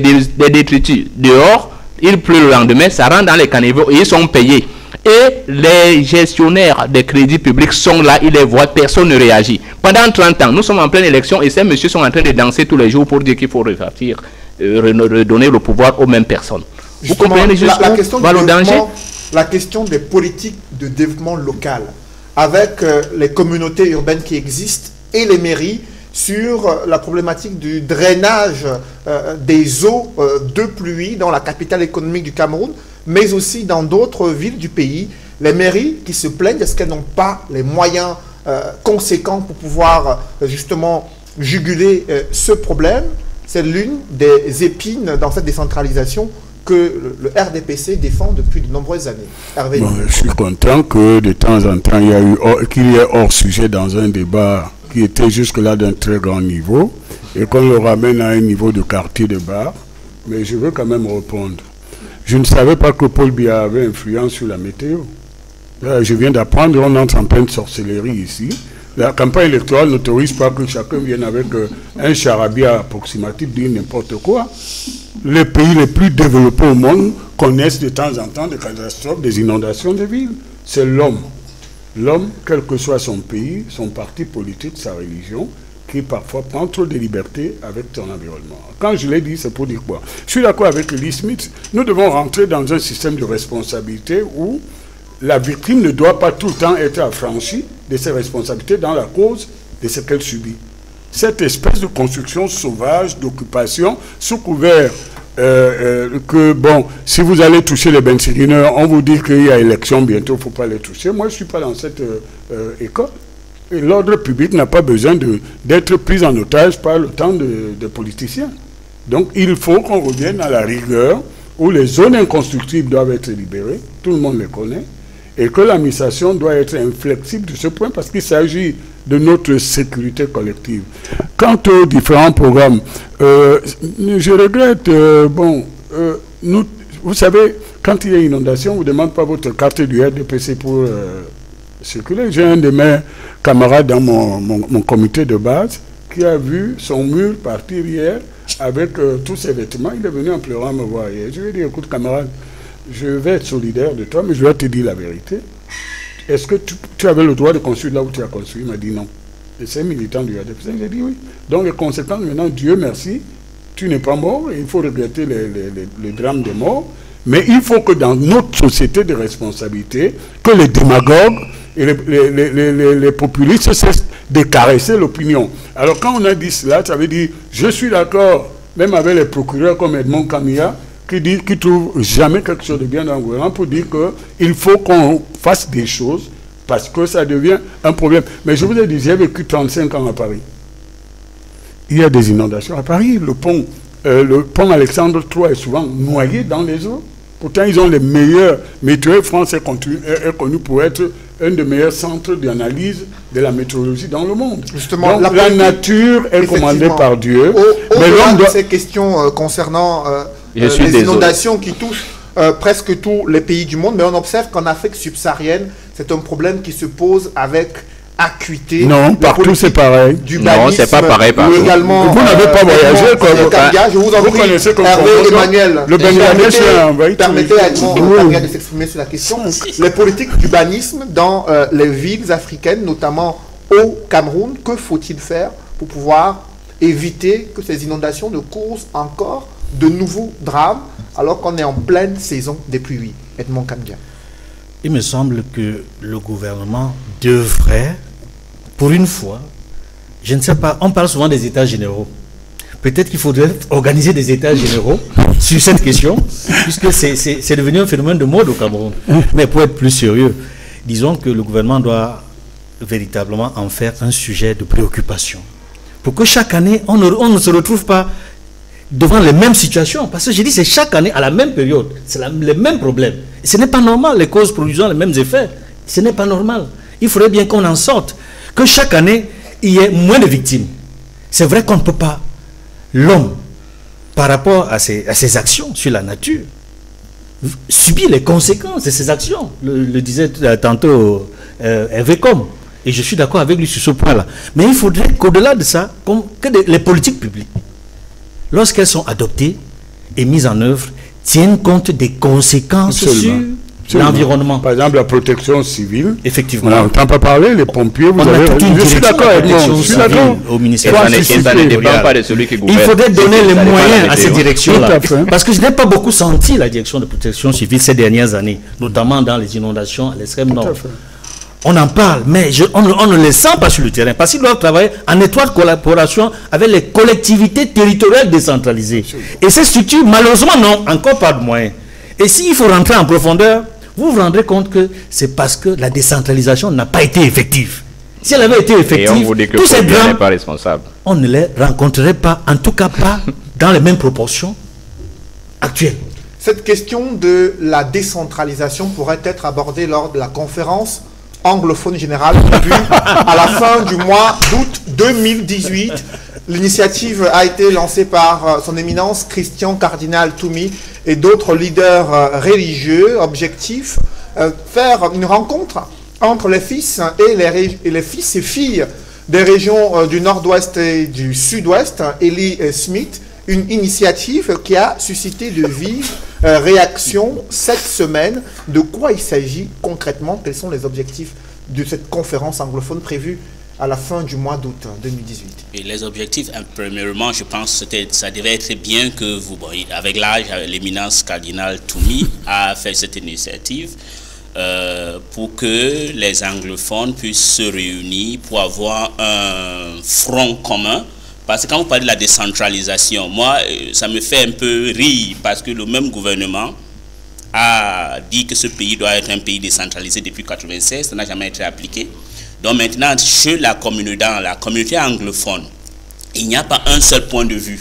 F: détritus dehors, il pleut le lendemain, ça rentre dans les caniveaux et ils sont payés. Et les gestionnaires des crédits publics sont là, ils les voient, personne ne réagit. Pendant 30 ans, nous sommes en pleine élection et ces messieurs sont en train de danser tous les jours pour dire qu'il faut repartir, redonner le pouvoir aux mêmes personnes.
A: Justement,
F: vous comprenez
A: la question
F: le danger?
A: La question des politiques de développement local, avec les communautés urbaines qui existent et les mairies, sur la problématique du drainage des eaux de pluie dans la capitale économique du Cameroun, mais aussi dans d'autres villes du pays. Les mairies qui se plaignent parce qu'elles n'ont pas les moyens conséquents pour pouvoir justement juguler ce problème. C'est l'une des épines dans cette décentralisation que le RDPC défend depuis de nombreuses années. Hervé.
C: Bon, je suis content que de temps en temps, qu'il y ait hors sujet dans un débat qui était jusque-là d'un très grand niveau, et qu'on le ramène à un niveau de quartier de bar. Mais je veux quand même répondre. Je ne savais pas que Paul Biya avait influence sur la météo. Là, je viens d'apprendre, on entre en pleine sorcellerie ici. La campagne électorale n'autorise pas que chacun vienne avec un charabia approximatif, dire n'importe quoi. Les pays les plus développés au monde connaissent de temps en temps des catastrophes, des inondations de villes. C'est l'homme. L'homme, quel que soit son pays, son parti politique, sa religion, qui parfois prend trop de liberté avec son environnement. Quand je l'ai dit, c'est pour dire quoi? Je suis d'accord avec Lee Smith. Nous devons rentrer dans un système de responsabilité où la victime ne doit pas tout le temps être affranchie de ses responsabilités dans la cause de ce qu'elle subit. Cette espèce de construction sauvage, d'occupation, sous couvert que, bon, si vous allez toucher les bensirineurs, on vous dit qu'il y a élection bientôt, il ne faut pas les toucher. Moi, je ne suis pas dans cette école. Et l'ordre public n'a pas besoin d'être pris en otage par le temps de politiciens. Donc, il faut qu'on revienne à la rigueur où les zones inconstructibles doivent être libérées, tout le monde les connaît, et que l'administration doit être inflexible de ce point parce qu'il s'agit de notre sécurité collective. Quant aux différents programmes, je regrette, vous savez, quand il y a inondation, on ne vous demande pas votre carte du RDPC pour circuler. J'ai un de mes camarades dans mon comité de base qui a vu son mur partir hier avec tous ses vêtements. Il est venu en pleurant me voir hier. Je lui ai dit, écoute camarade, je vais être solidaire de toi, mais je vais te dire la vérité. Est-ce que tu avais le droit de construire là où tu as construit? Il m'a dit non. Et c'est un militant du RDPC. J'ai dit oui. Donc les conséquences, maintenant, Dieu merci, tu n'es pas mort. Et il faut regretter les drames des morts. Mais il faut que dans notre société de responsabilité, que les démagogues et les populistes cessent de caresser l'opinion. Alors quand on a dit cela, ça veut dire, je suis d'accord, même avec les procureurs comme Edmond Camilla, qui ne trouvent jamais quelque chose de bien dans le gouvernement pour dire qu'il faut qu'on fasse des choses parce que ça devient un problème. Mais je vous ai dit, j'ai vécu 35 ans à Paris. Il y a des inondations à Paris. Le pont Alexandre III est souvent noyé dans les eaux. Pourtant, ils ont les meilleurs météos. France est connue pour être un des meilleurs centres d'analyse de la météorologie dans le monde.
A: Justement,
C: donc, la nature est commandée par Dieu.
A: Mais l'homme doit... Ces questions concernant les inondations qui touchent presque tous les pays du monde, mais on observe qu'en Afrique subsaharienne, c'est un problème qui se pose avec acuité.
C: Non, partout c'est pareil.
F: Non, c'est pas pareil partout.
A: Également,
C: vous n'avez pas voyagé
A: je vous en prie, Hervé Emmanuel.
C: Le Bangladesh,
A: permettez à Edmond de s'exprimer sur la question. Les politiques d'urbanisme dans les villes africaines, notamment au Cameroun, que faut-il faire pour pouvoir éviter que ces inondations ne causent encore de nouveaux drames alors qu'on est en pleine saison des pluies? Edmond Kamdia.
D: Il me semble que le gouvernement devrait, pour une fois, je ne sais pas, on parle souvent des états généraux. Peut-être qu'il faudrait organiser des états généraux sur cette question, puisque c'est devenu un phénomène de mode au Cameroun. Mais pour être plus sérieux, disons que le gouvernement doit véritablement en faire un sujet de préoccupation. Pour que chaque année, on ne se retrouve pas devant les mêmes situations. Parce que j'ai dit, c'est chaque année, à la même période, c'est les mêmes problèmes. Ce n'est pas normal, les causes produisant les mêmes effets. Ce n'est pas normal. Il faudrait bien qu'on en sorte, que chaque année, il y ait moins de victimes. C'est vrai qu'on ne peut pas, l'homme, par rapport à ses actions sur la nature, subit les conséquences de ses actions. Le disait tantôt Hervé Com. Et je suis d'accord avec lui sur ce point-là. Mais il faudrait qu'au-delà de ça, que les politiques publiques, lorsqu'elles sont adoptées et mises en œuvre, tiennent compte des conséquences sur l'environnement.
C: Par exemple, la protection civile.
D: Effectivement.
C: On n'entend pas parler, les pompiers, vous avez... Je suis d'accord avec moi, je suis d'accord.
D: Au ministère.
F: Et ça ne dépend pas de celui qui gouverne.
D: Il faudrait donner les moyens à cette direction-là. Parce que je n'ai pas beaucoup senti la direction de protection civile ces dernières années, notamment dans les inondations à l'extrême nord. On en parle, mais on ne les sent pas sur le terrain, parce qu'ils doivent travailler en étroite collaboration avec les collectivités territoriales décentralisées. Et ces structures, malheureusement, n'ont encore pas de moyens. Et s'il faut rentrer en profondeur, vous vous rendrez compte que c'est parce que la décentralisation n'a pas été effective. Si elle avait été effective, tous ces drames, on ne les rencontrerait pas, en tout cas pas dans les mêmes proportions actuelles.
A: Cette question de la décentralisation pourrait être abordée lors de la conférence anglophone générale prévue à la fin du mois d'août 2018. L'initiative a été lancée par son éminence Christian Cardinal Toumi et d'autres leaders religieux. Objectif, faire une rencontre entre les fils et les fils et filles des régions du nord-ouest et du sud-ouest. Eli Smith, une initiative qui a suscité de vives réactions cette semaine. De quoi il s'agit concrètement? Quels sont les objectifs de cette conférence anglophone prévue à la fin du mois d'août 2018?
E: Et les objectifs, premièrement, je pense que ça devait être bien que vous, avec l'âge, l'éminence cardinal Toumi a fait cette initiative pour que les anglophones puissent se réunir pour avoir un front commun. Parce que quand vous parlez de la décentralisation, moi, ça me fait un peu rire parce que le même gouvernement a dit que ce pays doit être un pays décentralisé depuis 1996, ça n'a jamais été appliqué. Donc maintenant, dans la communauté anglophone, il n'y a pas un seul point de vue.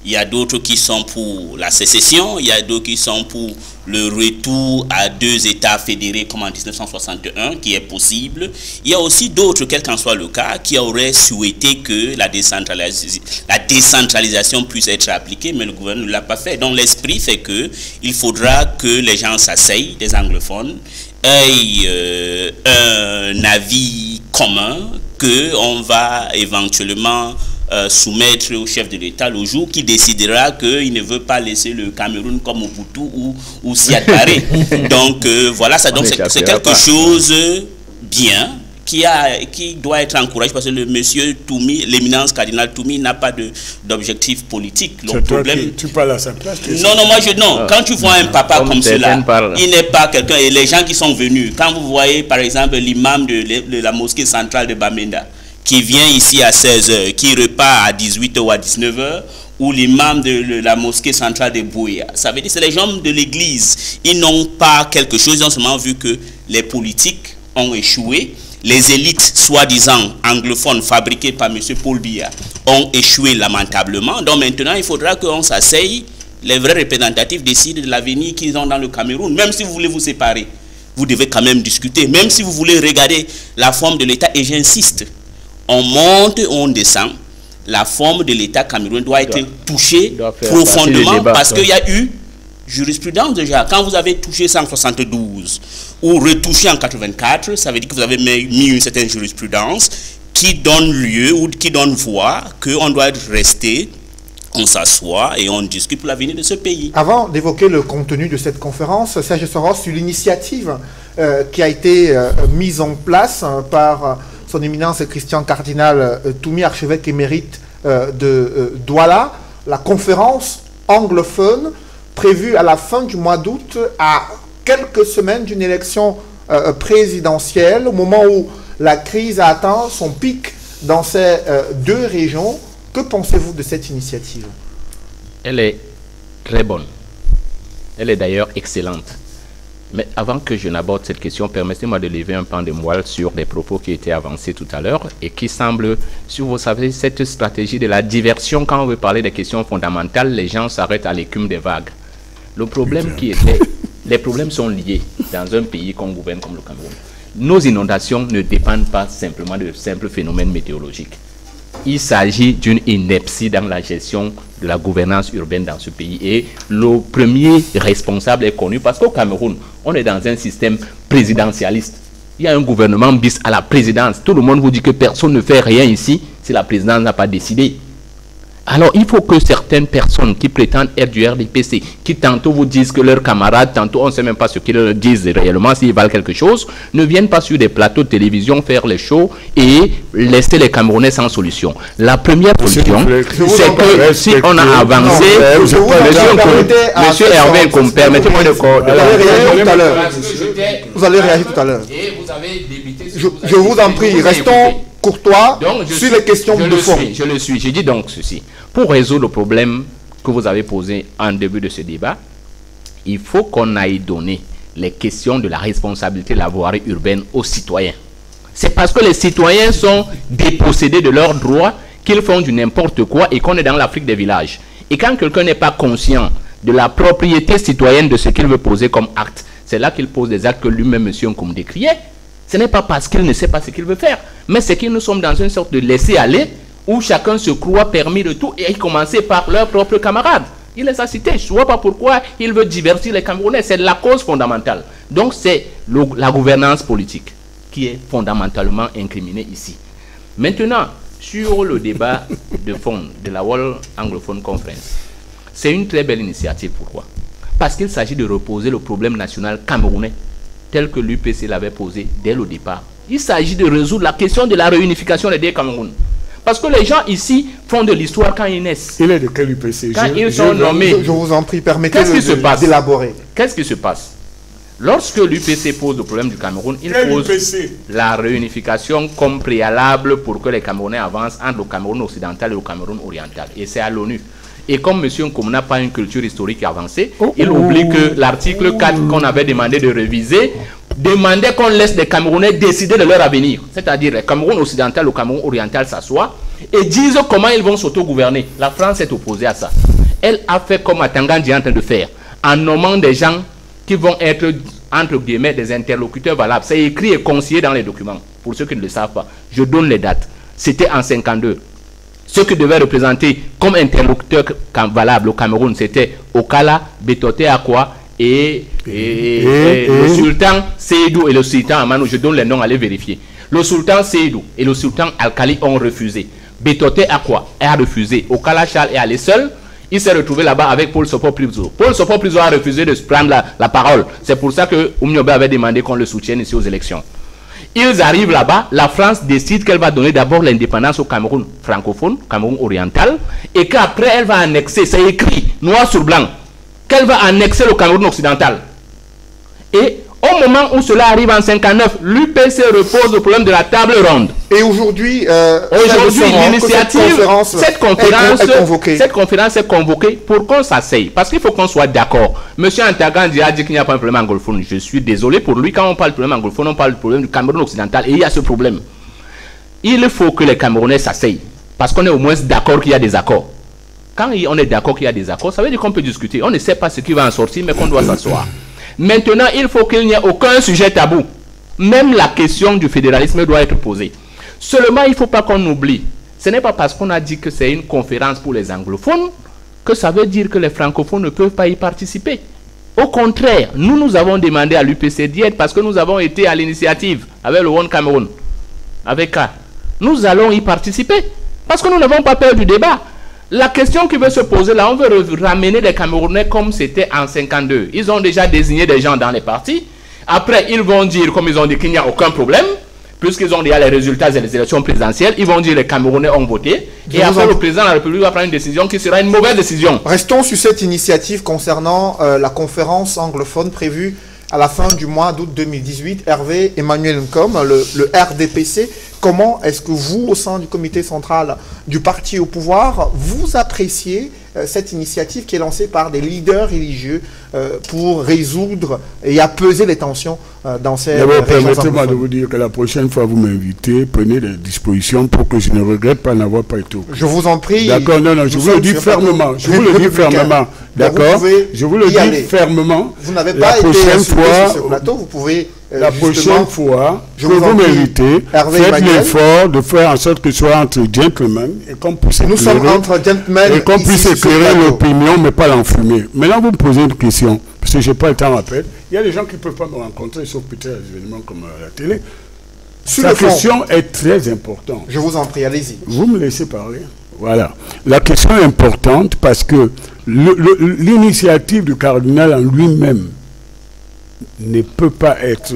E: Il y a d'autres qui sont pour la sécession, il y a d'autres qui sont pour le retour à 2 États fédérés comme en 1961, qui est possible. Il y a aussi d'autres, quel qu'en soit le cas, qui auraient souhaité que la décentralisation puisse être appliquée, mais le gouvernement ne l'a pas fait. Donc l'esprit fait qu'il faudra que les gens s'asseyent, des anglophones, aient un avis commun, qu'on va éventuellement soumettre au chef de l'État le jour qui décidera qu'il ne veut pas laisser le Cameroun comme Mobutu ou Siad Barré. Donc voilà, ça, c'est quelque chose bien qui doit être encouragé parce que le monsieur Toumi, l'éminence cardinal Toumi n'a pas d'objectif politique. Le problème...
C: Tu parles à sa place?
E: Non, quand tu vois un papa comme cela, il n'est pas quelqu'un. Et les gens qui sont venus, quand vous voyez par exemple l'imam de la mosquée centrale de Bamenda, qui vient ici à 16h, qui repart à 18h ou à 19h, ou l'imam de la mosquée centrale de Bouya. Ça veut dire que c'est les gens de l'église. Ils n'ont pas quelque chose, ils ont seulement vu que les politiques ont échoué. Les élites, soi-disant anglophones, fabriquées par M. Paul Biya, ont échoué lamentablement. Donc maintenant, il faudra qu'on s'asseye, les vrais représentatifs décident de l'avenir qu'ils ont dans le Cameroun. Même si vous voulez vous séparer, vous devez quand même discuter. Même si vous voulez regarder la forme de l'État, et j'insiste, on monte, on descend, la forme de l'État camerounais doit être touchée profondément parce qu'il y a eu jurisprudence déjà. Quand vous avez touché 172 ou retouché en 84, ça veut dire que vous avez mis une certaine jurisprudence qui donne lieu ou qui donne voix qu'on doit rester, on s'assoit et on discute pour l'avenir de ce pays.
A: Avant d'évoquer le contenu de cette conférence, Serge Soros, sur l'initiative qui a été mise en place par son éminence Christian Cardinal Toumi, archevêque émérite de Douala, la conférence anglophone prévue à la fin du mois d'août, à quelques semaines d'une élection présidentielle, au moment où la crise a atteint son pic dans ces deux régions. Que pensez-vous de cette initiative?
F: Elle est très bonne. Elle est d'ailleurs excellente. Mais avant que je n'aborde cette question, permettez-moi de lever un pan de voile sur des propos qui étaient avancés tout à l'heure et qui semblent, si vous savez, cette stratégie de la diversion, quand on veut parler des questions fondamentales, les gens s'arrêtent à l'écume des vagues. Le problème qui était les problèmes sont liés dans un pays qu'on gouverne comme le Cameroun. Nos inondations ne dépendent pas simplement de simples phénomènes météorologiques. Il s'agit d'une ineptie dans la gestion de la gouvernance urbaine dans ce pays. Et le premier responsable est connu parce qu'au Cameroun, on est dans un système présidentialiste. Il y a un gouvernement bis à la présidence. Tout le monde vous dit que personne ne fait rien ici si la présidence n'a pas décidé. Alors, il faut que certaines personnes qui prétendent être du RDPC, qui tantôt vous disent que leurs camarades, tantôt on ne sait même pas ce qu'ils leur disent réellement, s'ils valent quelque chose, ne viennent pas sur des plateaux de télévision faire les shows et laisser les Camerounais sans solution. La première solution, c'est que si on a avancé, Monsieur Hervé, permettez-moi de...
A: Vous allez réagir tout à l'heure. Je vous en prie, restons courtois sur les questions de fond.
F: Je le suis. Je dis donc ceci. Pour résoudre le problème que vous avez posé en début de ce débat, il faut qu'on aille donner les questions de la responsabilité de la voirie urbaine aux citoyens. C'est parce que les citoyens sont dépossédés de leurs droits qu'ils font du n'importe quoi et qu'on est dans l'Afrique des villages. Et quand quelqu'un n'est pas conscient de la propriété citoyenne de ce qu'il veut poser comme acte, c'est là qu'il pose des actes que lui-même, M. Nkoum, décriait. Ce n'est pas parce qu'il ne sait pas ce qu'il veut faire, mais c'est que nous sommes dans une sorte de laisser-aller où chacun se croit permis de tout et commencer par leurs propres camarades. Il les a cités. Je ne vois pas pourquoi il veut divertir les Camerounais. C'est la cause fondamentale. Donc c'est la gouvernance politique qui est fondamentalement incriminée ici. Maintenant, sur le débat de fond de la World Anglophone Conference, c'est une très belle initiative. Pourquoi? Parce qu'il s'agit de reposer le problème national camerounais tel que l'UPC l'avait posé dès le départ. Il s'agit de résoudre la question de la réunification des deux Cameroun. Parce que les gens ici font de l'histoire quand ils naissent.
C: Il est de quel UPC?
F: Quand ils sont nommés.
A: Je vous en prie, permettez-moi d'élaborer.
F: Qu'est-ce qui se passe? Lorsque l'UPC pose le problème du Cameroun, il pose la réunification comme préalable pour que les Camerounais avancent entre le Cameroun occidental et le Cameroun oriental. Et c'est à l'ONU. Et comme M. Nkoum n'a pas une culture historique avancée, il oublie que l'article 4 qu'on avait demandé de réviser demandait qu'on laisse les Camerounais décider de leur avenir. C'est-à-dire le Cameroun occidental, le Cameroun oriental s'assoient et disent comment ils vont s'auto-gouverner. La France est opposée à ça. Elle a fait comme Atangandi est en train de faire, en nommant des gens qui vont être, entre guillemets, des interlocuteurs valables. C'est écrit et consigné dans les documents, pour ceux qui ne le savent pas. Je donne les dates. C'était en 52. Ceux qui devaient représenter comme interlocuteur valable au Cameroun, c'était Okala, Betote Akwa et le sultan Seydou et le sultan Amanou. Je donne les noms, allez vérifier. Le sultan Seydou et le sultan Al-Khali ont refusé. Betote Akwa a refusé. Okala Charles est allé seul. Il s'est retrouvé là-bas avec Paul Sopo-Prizo. Paul Sopo-Prizo a refusé de se prendre la parole. C'est pour ça que Oumniobe avait demandé qu'on le soutienne ici aux élections. Ils arrivent là-bas, la France décide qu'elle va donner d'abord l'indépendance au Cameroun francophone, Cameroun oriental, et qu'après elle va annexer, c'est écrit, noir sur blanc, qu'elle va annexer le Cameroun occidental. Et au moment où cela arrive en 59, l'UPC repose le problème de la table ronde.
A: Et aujourd'hui,
F: l'initiative, cette conférence est convoquée pour qu'on s'asseye. Parce qu'il faut qu'on soit d'accord. Monsieur Antagandi a dit qu'il n'y a pas un problème anglophone. Je suis désolé pour lui. Quand on parle de problème anglophone, on parle du problème du Cameroun occidental. Et il y a ce problème. Il faut que les Camerounais s'asseyent. Parce qu'on est au moins d'accord qu'il y a des accords. Quand on est d'accord qu'il y a des accords, ça veut dire qu'on peut discuter. On ne sait pas ce qui va en sortir, mais qu'on doit s'asseoir. Maintenant, il faut qu'il n'y ait aucun sujet tabou. Même la question du fédéralisme doit être posée. Seulement, il ne faut pas qu'on oublie. Ce n'est pas parce qu'on a dit que c'est une conférence pour les anglophones que ça veut dire que les francophones ne peuvent pas y participer. Au contraire, nous avons demandé à l'UPC d'y être parce que nous avons été à l'initiative avec le One Cameroun, avec K. Nous allons y participer parce que nous n'avons pas peur du débat. La question qui veut se poser là, on veut ramener les Camerounais comme c'était en 52. Ils ont déjà désigné des gens dans les partis. Après, ils vont dire, comme ils ont dit qu'il n'y a aucun problème, puisqu'ils ont déjà les résultats des élections présidentielles, ils vont dire que les Camerounais ont voté. Et après, le président de la République va prendre une décision qui sera une mauvaise décision.
A: Restons sur cette initiative concernant la conférence anglophone prévue à la fin du mois d'août 2018. Hervé Emmanuel Nkoum, le RDPC, comment est-ce que vous, au sein du comité central du parti au pouvoir, vous appréciez cette initiative qui est lancée par des leaders religieux pour résoudre et apaiser les tensions dans ces régions.
C: Permettez-moi de vous dire que la prochaine fois vous m'invitez, prenez des dispositions pour que je ne regrette pas n'avoir pas été au courant.
A: Je vous en prie.
C: D'accord, non, je vous le dis fermement. Je vous le dis fermement. D'accord, je vous le dis fermement.
A: Vous n'avez pas été sur ce plateau, vous pouvez...
C: la prochaine fois, je vais vous m'inviter, faites l'effort de faire en sorte que ce soit entre gentlemen et qu'on puisse
A: Nous sommes entre gentlemen
C: et qu'on puisse éclairer l'opinion, mais pas l'enfumer. Maintenant, vous me posez une question, parce que je n'ai pas le temps à rappeler. Il y a des gens qui ne peuvent pas me rencontrer, sauf peut-être à des événements comme à la télé. La question est très importante.
A: Je vous en prie, allez-y.
C: Vous me laissez parler. Voilà. La question est importante parce que l'initiative du cardinal en lui-même ne peut pas être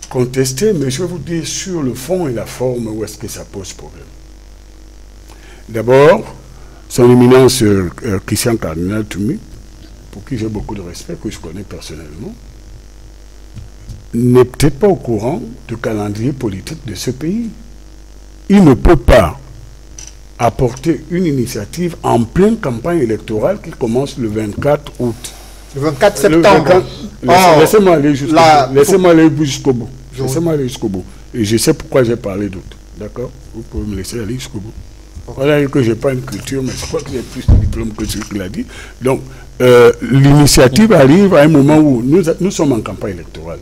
C: contestée, mais je vais vous dire sur le fond et la forme où est-ce que ça pose problème. D'abord, son éminence Christian Cardinal Toumi, pour qui j'ai beaucoup de respect, que je connais personnellement, n'est peut-être pas au courant du calendrier politique de ce pays. Il ne peut pas apporter une initiative en pleine campagne électorale qui commence le 24 août.
A: Le 24 septembre.
C: Laissez-moi aller jusqu'au bout. Laissez-moi aller jusqu'au bout. Et je sais pourquoi j'ai parlé d'août. D'accord? Vous pouvez me laisser aller jusqu'au bout. Voilà que je n'ai pas une culture, mais je crois que j'ai plus de diplôme que celui qui l'a dit. Donc, l'initiative arrive à un moment où nous sommes en campagne électorale.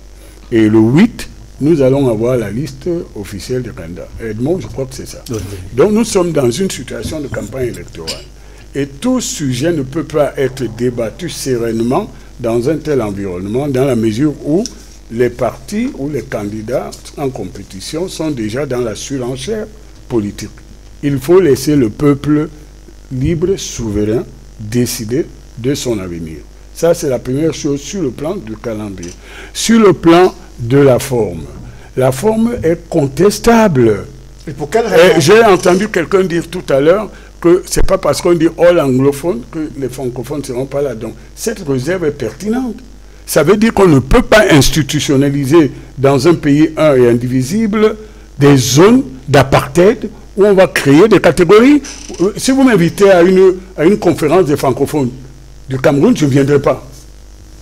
C: Et le 8, nous allons avoir la liste officielle de candidats. Edmond, je crois que c'est ça. Donc, nous sommes dans une situation de campagne électorale. Et tout sujet ne peut pas être débattu sereinement dans un tel environnement, dans la mesure où les partis ou les candidats en compétition sont déjà dans la surenchère politique. Il faut laisser le peuple libre, souverain, décider de son avenir. Ça, c'est la première chose sur le plan du calendrier. Sur le plan de la forme est contestable.
A: Et pour quelle raison?
C: J'ai entendu quelqu'un dire tout à l'heure que ce n'est pas parce qu'on dit all anglophone que les francophones ne seront pas là. Donc, cette réserve est pertinente. Ça veut dire qu'on ne peut pas institutionnaliser dans un pays un et indivisible des zones d'apartheid où on va créer des catégories. Si vous m'invitez à une conférence des francophones du Cameroun, je ne viendrai pas.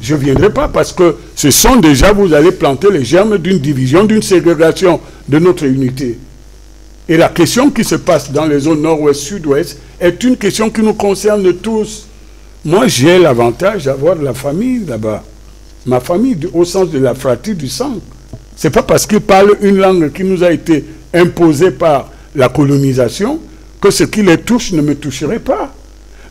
C: Je ne viendrai pas parce que ce sont déjà, vous allez planter les germes d'une division, d'une ségrégation de notre unité. Et la question qui se passe dans les zones nord-ouest, sud-ouest, est une question qui nous concerne tous. Moi, j'ai l'avantage d'avoir de la famille là-bas. Ma famille, au sens de la fratrie du sang. Ce n'est pas parce qu'ils parlent une langue qui nous a été imposée par la colonisation que ce qui les touche ne me toucherait pas.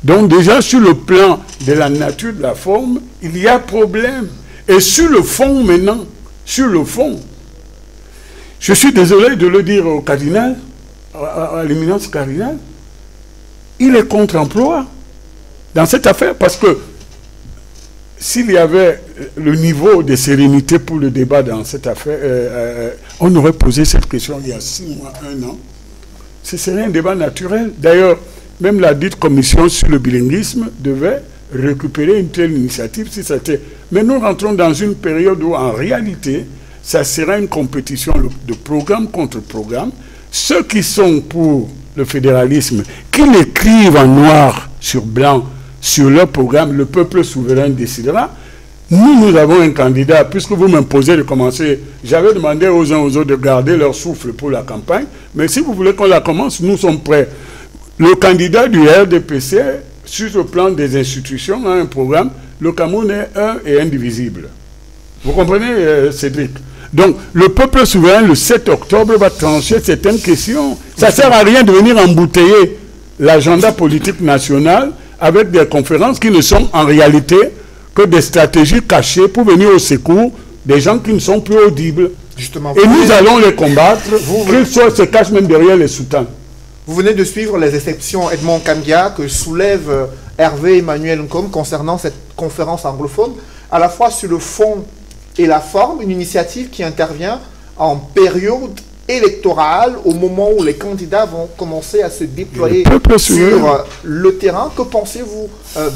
C: Donc déjà, sur le plan de la nature, de la forme, il y a problème. Et sur le fond maintenant, sur le fond, je suis désolé de le dire au cardinal, à l'éminence cardinal, il est contre-emploi dans cette affaire parce que s'il y avait le niveau de sérénité pour le débat dans cette affaire, on aurait posé cette question il y a 6 mois, 1 an. Ce serait un débat naturel. D'ailleurs, même la dite commission sur le bilinguisme devait récupérer une telle initiative si c'était... Mais nous rentrons dans une période où, en réalité, ça sera une compétition de programme contre programme. Ceux qui sont pour le fédéralisme, qui l'écrivent en noir sur blanc sur leur programme, le peuple souverain décidera. Nous avons un candidat, puisque vous m'imposez de commencer. J'avais demandé aux uns aux autres de garder leur souffle pour la campagne, mais si vous voulez qu'on la commence, nous sommes prêts. Le candidat du RDPC, sur le plan des institutions, a un programme. Le Cameroun est un et indivisible. Vous comprenez, Cédric? Donc, le peuple souverain, le 7 octobre, va trancher certaines questions. Ça ne sert à rien de venir embouteiller l'agenda politique national avec des conférences qui ne sont en réalité que des stratégies cachées pour venir au secours des gens qui ne sont plus audibles.
A: Justement,
C: et nous allons les combattre, qu'ils se cachent même derrière les soutanes.
A: Vous venez de suivre les exceptions Edmond Kambia que soulève Hervé Emmanuel Nkom concernant cette conférence anglophone, à la fois sur le fond et la forme, une initiative qui intervient en période électorale, au moment où les candidats vont commencer à se déployer sur le terrain. Que pensez-vous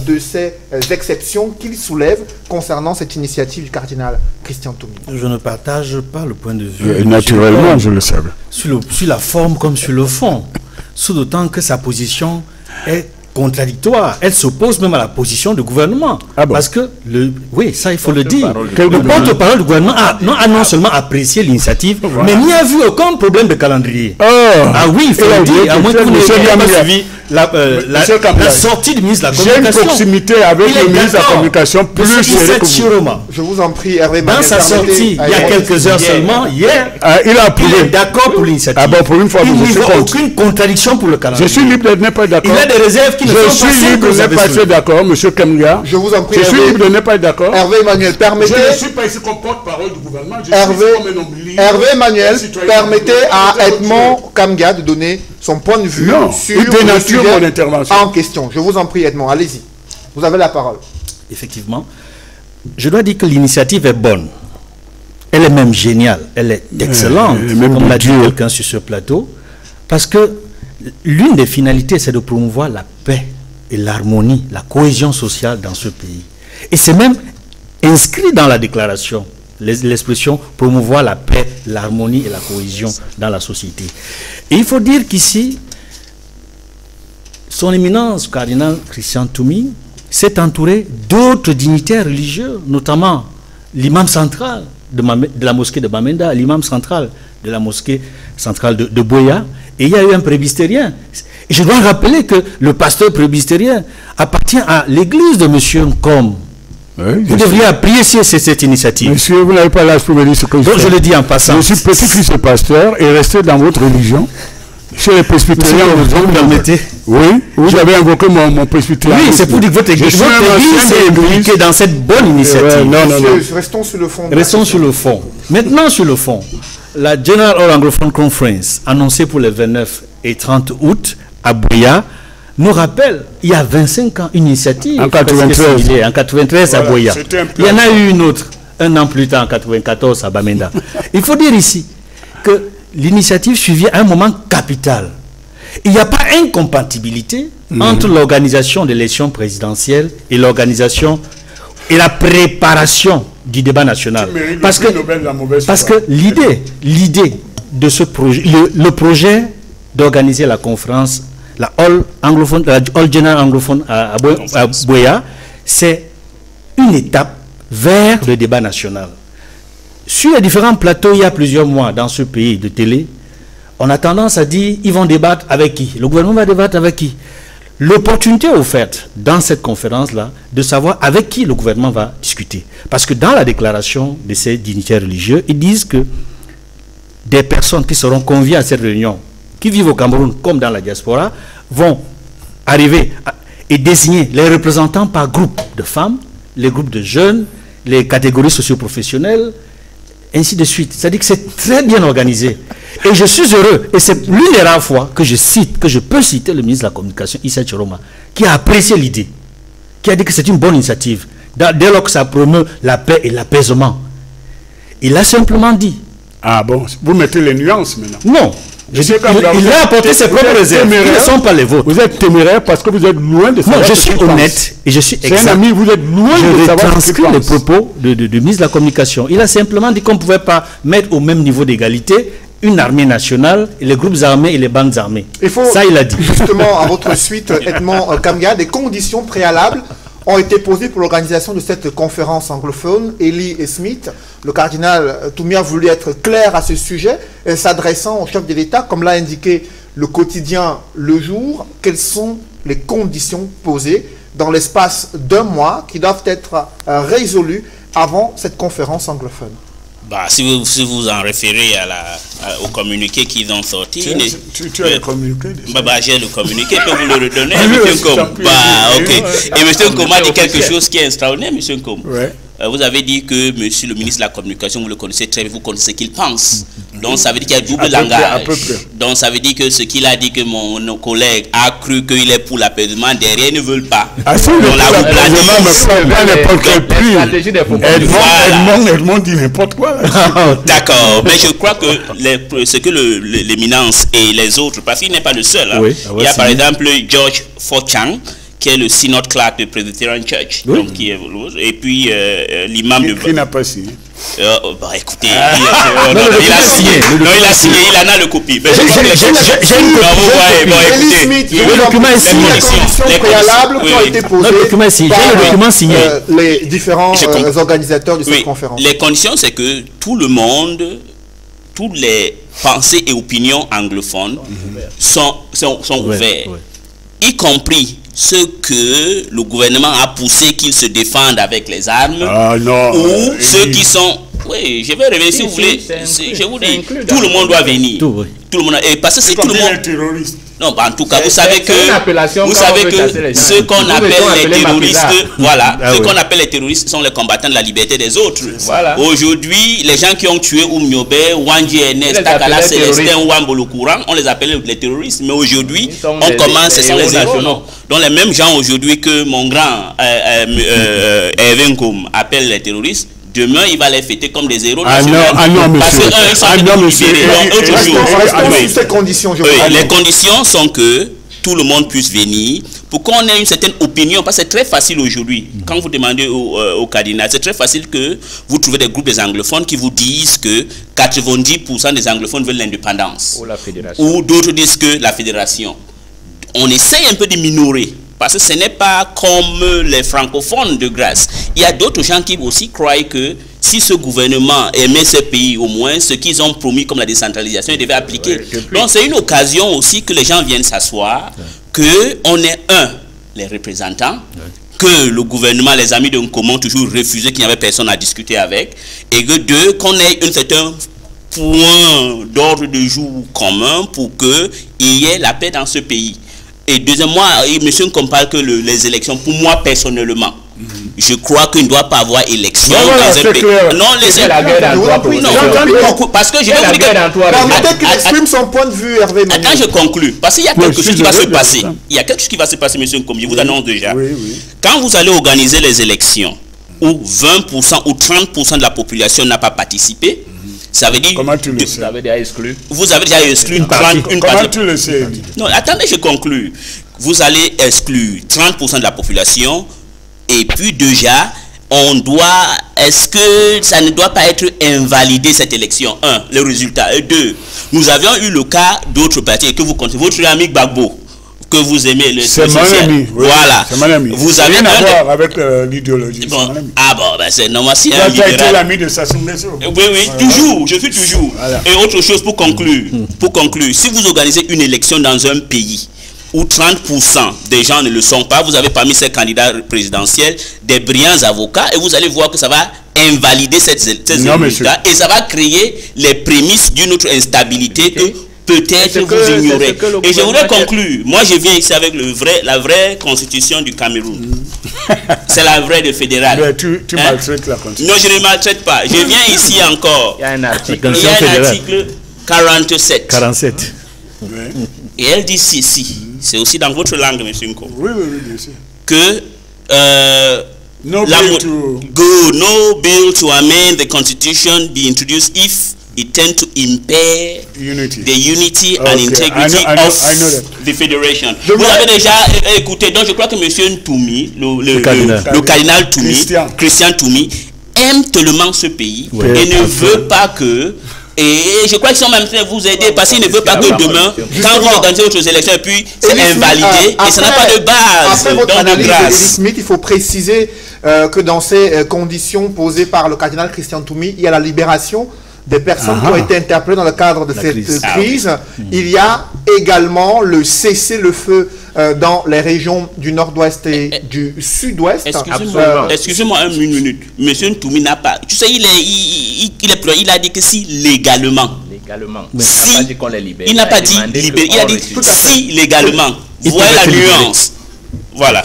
A: de ces exceptions qu'il soulève concernant cette initiative du cardinal Christian Toumi?
D: Je ne partage pas le point de vue.
C: Naturellement, je le savais.
D: Sur la forme comme sur le fond. Sous d'autant que sa position est contradictoire. Elle s'oppose même à la position du gouvernement.
C: Ah bon?
D: Parce que, oui, ça il faut le dire. Le porte-parole du gouvernement a non seulement apprécié l'initiative, mais n'y a vu aucun problème de calendrier. Ah oui, il faut le dire. À moins que vous n'ayez pas suivi la sortie du ministre de la Communication.
C: J'ai une proximité avec le ministre de la Communication plus serrée que vous.
A: Je vous en prie, Hervé Manuel.
D: Dans sa sortie, il y a quelques heures seulement, hier,
C: il a approuvé.
D: Il est d'accord pour l'initiative.
C: Ah bon, pour une fois,
D: il n'y
C: a
D: a aucune contradiction pour le calendrier.
C: Je suis libre de ne pas être d'accord.
D: Il y a des réserves qui ne sont pas
C: Je suis libre de ne pas être d'accord, monsieur Kemga.
A: Je vous en prie,
C: je suis libre de ne pas être d'accord.
A: Hervé Manuel, permettez...
C: Je ne suis pas ici comme porte-parole du gouvernement.
A: Hervé Manuel, permettez à Edmond Kamga de donner son point de vue sur le sujet
C: mon intervention
A: en question. Je vous en prie, Edmond, allez-y. Vous avez la parole.
D: Effectivement. Je dois dire que l'initiative est bonne. Elle est même géniale. Elle est excellente, comme l'a dit quelqu'un sur ce plateau. Parce que l'une des finalités, c'est de promouvoir la paix et l'harmonie, la cohésion sociale dans ce pays. Et c'est même inscrit dans la déclaration, l'expression promouvoir la paix, l'harmonie et la cohésion dans la société. Et il faut dire qu'ici, son éminence cardinal Christian Toumi s'est entouré d'autres dignitaires religieux, notamment l'imam central de la mosquée de Bamenda, l'imam central de la mosquée centrale de Boya, et il y a eu un presbytérien. Et je dois rappeler que le pasteur presbytérien appartient à l'église de M. Nkom. Oui, vous devriez apprécier cette initiative.
C: Monsieur, vous n'avez pas l'âge pour me dire ce que
D: je le dis en passant.
C: Je suis petit-fils de pasteur et resté dans votre religion. Chez les presbytériens, vous permettez? Oui, vous avez invoqué mon presbytérien.
D: Oui, c'est pour dire que votre église est impliquée dans cette bonne initiative.
A: Non. Restons sur le fond.
D: Restons sur le fond. Maintenant, sur le fond, la General All Anglophone Conference, annoncée pour les 29 et 30 août à Boya, nous rappelle, il y a 25 ans, une initiative.
C: En 93.
D: En 93 à Boya. Il y en a eu une autre, un an plus tard, en 94 à Bamenda. Il faut dire ici que l'initiative suivait un moment capital. Il n'y a pas incompatibilité entre l'organisation de l'élection présidentielle et l'organisation et la préparation du débat national. Parce que l'idée de ce projet, le projet d'organiser la conférence, la All General Anglophone à Boya, c'est une étape vers le débat national. Sur les différents plateaux, il y a plusieurs mois dans ce pays de télé, on a tendance à dire, ils vont débattre avec qui? Le gouvernement va débattre avec qui? L'opportunité offerte dans cette conférence-là, de savoir avec qui le gouvernement va discuter. Parce que dans la déclaration de ces dignitaires religieux, ils disent que des personnes qui seront conviées à cette réunion, qui vivent au Cameroun comme dans la diaspora, vont arriver et désigner les représentants par groupe de femmes, les groupes de jeunes, les catégories socio-professionnelles, ainsi de suite. C'est-à-dire que c'est très bien organisé. Et je suis heureux, et c'est l'une des rares fois que je peux citer le ministre de la Communication, Issa Chiroma, qui a apprécié l'idée, qui a dit que c'est une bonne initiative, dès lors que ça promeut la paix et l'apaisement. Il a simplement dit. Ah bon,
C: vous mettez les nuances maintenant.
D: Non. Il a apporté ses propres réserves, qui ne sont pas les vôtres.
C: Vous êtes téméraire parce que vous êtes loin de savoir.
D: Non, je suis honnête et je suis exact.
C: C'est un ami, vous êtes loin de savoir.
D: Je retranscris les propos du ministre de la Communication. Il a simplement dit qu'on ne pouvait pas mettre au même niveau d'égalité une armée nationale, et les groupes armés et les bandes armées. Ça, il a dit.
A: Justement, à votre suite, Edmond Kamga, des conditions préalables ont été posées pour l'organisation de cette conférence anglophone. Eli Smith, le cardinal Toumi, a voulu être clair à ce sujet, s'adressant au chef de l'État, comme l'a indiqué le quotidien Le Jour. Quelles sont les conditions posées dans l'espace d'un mois qui doivent être résolues avant cette conférence anglophone?
E: Bah, si vous en référez au communiqué qu'ils ont sorti...
C: Tu as le communiqué?
E: J'ai le communiqué, je peux vous le redonner, M. Nkom. Ok. Et M. Nkom a dit quelque chose qui est extraordinaire, M. Nkom. Vous avez dit que le ministre de la Communication, vous le connaissez très bien, vous connaissez ce qu'il pense. Donc ça veut dire qu'il y a double langage. Donc ça veut dire que ce qu'il a dit que mon collègue a cru qu'il est pour l'apaisement, derrière ils ne veulent pas.
C: Donc là vous Edmond dit n'importe quoi.
E: D'accord, mais je crois que ce que l'éminence et les autres, parce qu'il n'est pas le seul. Hein. Il y a par exemple George Fochang, qui est le synode clerk de Presbyterian Church, donc et puis l'imam de...
C: Qui n'a pas signé.
E: Écoutez, il a signé. Non, il a signé, il en a le copie.
A: J'ai une copie. Le document est signé. Les conditions préalables qui ont été posées par les différents organisateurs de cette conférence.
E: Les conditions, c'est que tout le monde, toutes les pensées et opinions anglophones sont ouverts, y compris ceux que le gouvernement a poussé qu'ils se défendent avec les armes, ou ceux qui sont... Oui, je vais revenir si vous voulez. Je vous dis, tout le monde doit venir. Tout le monde, et parce que c'est tout le monde... Non, bah en tout cas, vous savez que ceux qu'on appelle les terroristes, voilà, ceux qu'on appelle les terroristes sont les combattants de la liberté des autres. Voilà. Aujourd'hui, les gens qui ont tué Oumniobe, Wandji Ernest, Takala Célestin, Wambolo Courant, on les appelle les terroristes. Mais aujourd'hui, on commence, ce sont les nationaux. Donc les mêmes gens aujourd'hui que mon grand Hervé Nkom appelle les terroristes, demain, il va les fêter comme des héros nationaux. Parce que ils sont libérés.
A: Ces conditions,
E: les conditions sont que tout le monde puisse venir pour qu'on ait une certaine opinion. Parce que c'est très facile aujourd'hui. Quand vous demandez au cardinal, c'est très facile que vous trouvez des groupes des anglophones qui vous disent que 90% des anglophones veulent l'indépendance.
F: Ou la fédération.
E: Ou d'autres disent que la fédération. On essaye un peu de minorer. Parce que ce n'est pas comme les francophones de grâce. Il y a d'autres gens qui aussi croient que si ce gouvernement aimait ce pays, au moins ce qu'ils ont promis comme la décentralisation, ils devaient appliquer. Donc c'est une occasion aussi que les gens viennent s'asseoir, qu'on est les représentants, que le gouvernement, les amis de Nkom ont toujours refusé qu'il n'y avait personne à discuter avec, et que deux, qu'on ait un certain point d'ordre de jour commun pour qu'il y ait la paix dans ce pays. Et deuxièmement, monsieur Nkom parle que les élections, pour moi personnellement, je crois qu'il ne doit pas avoir élection dans un pays. Non, laissez la guerre dans toi. Parce que je vais vous dire.
A: Permettez qu'il exprime son point de vue, Hervé.
E: Attends, je conclue. Parce qu'il y a quelque chose qui va se passer. Il y a quelque chose qui va se passer, monsieur Nkom. Je vous annonce déjà. Quand vous allez organiser les élections, où 20% ou 30% de la population n'a pas participé, ça veut dire...
C: Comment tu le sais?
F: Vous avez déjà exclu.
E: Vous avez déjà exclu une partie.
C: Comment tu le sais?
E: Non, attendez, je conclue. Vous allez exclure 30% de la population et puis déjà, on doit... Est-ce que ça ne doit pas être invalidé cette élection? Un, le résultat. Et deux, nous avions eu le cas d'autres partis que vous comptez. Votre ami Gbagbo, que vous aimez le
C: c'est mon ami.
E: Voilà.
C: C'est mon ami.
E: Vous avez
C: rien à voir avec l'idéologie.
E: Bon. Ah bon, ben c'est normal. Si un
C: libéral. Tu as été l'ami de Sassou Nguesso.
E: Oui, toujours. Je suis toujours. Voilà. Et autre chose pour conclure. Si vous organisez une élection dans un pays où 30% des gens ne le sont pas, vous avez parmi ces candidats présidentiels des brillants avocats et vous allez voir que ça va invalider ces résultats et ça va créer les prémices d'une autre instabilité que peut-être vous ignorez. Et je voudrais conclure. Moi, je viens ici avec la vraie constitution du Cameroun. C'est la vraie de fédéral.
C: Mais tu maltraites la constitution.
E: Non, je ne maltraite pas. Je viens ici encore.
F: Il y a un article.
E: Il y a un article 47.
D: 47.
E: Et elle dit ceci. C'est aussi dans votre langue, monsieur Nkom.
C: Oui, bien sûr.
E: Que
C: no
E: bill to amend the constitution be introduced if it tend to impair the unity and integrity of the federation. Vous avez déjà écouté, donc je crois que monsieur Ntoumi, le cardinal Toumi, Christian Toumi, aime tellement ce pays et ne veut pas que... Et je crois qu'ils sont même train de vous aider parce qu'ils ne veulent pas que demain, quand vous organisez autres élections, et puis c'est invalidé et ça n'a pas de base.
A: Après votre analyse de Smith, il faut préciser que dans ces conditions posées par le cardinal Christian Toumi, il y a la libération des personnes qui ont été interpellées dans le cadre de cette crise. Il y a également le cessez-le-feu dans les régions du nord-ouest et du sud-ouest.
E: Excusez-moi une minute. Monsieur Ntoumi n'a pas... Tu sais, il a dit que si légalement. Il n'a pas dit libérer. Il a dit si légalement. Voilà la nuance. Voilà.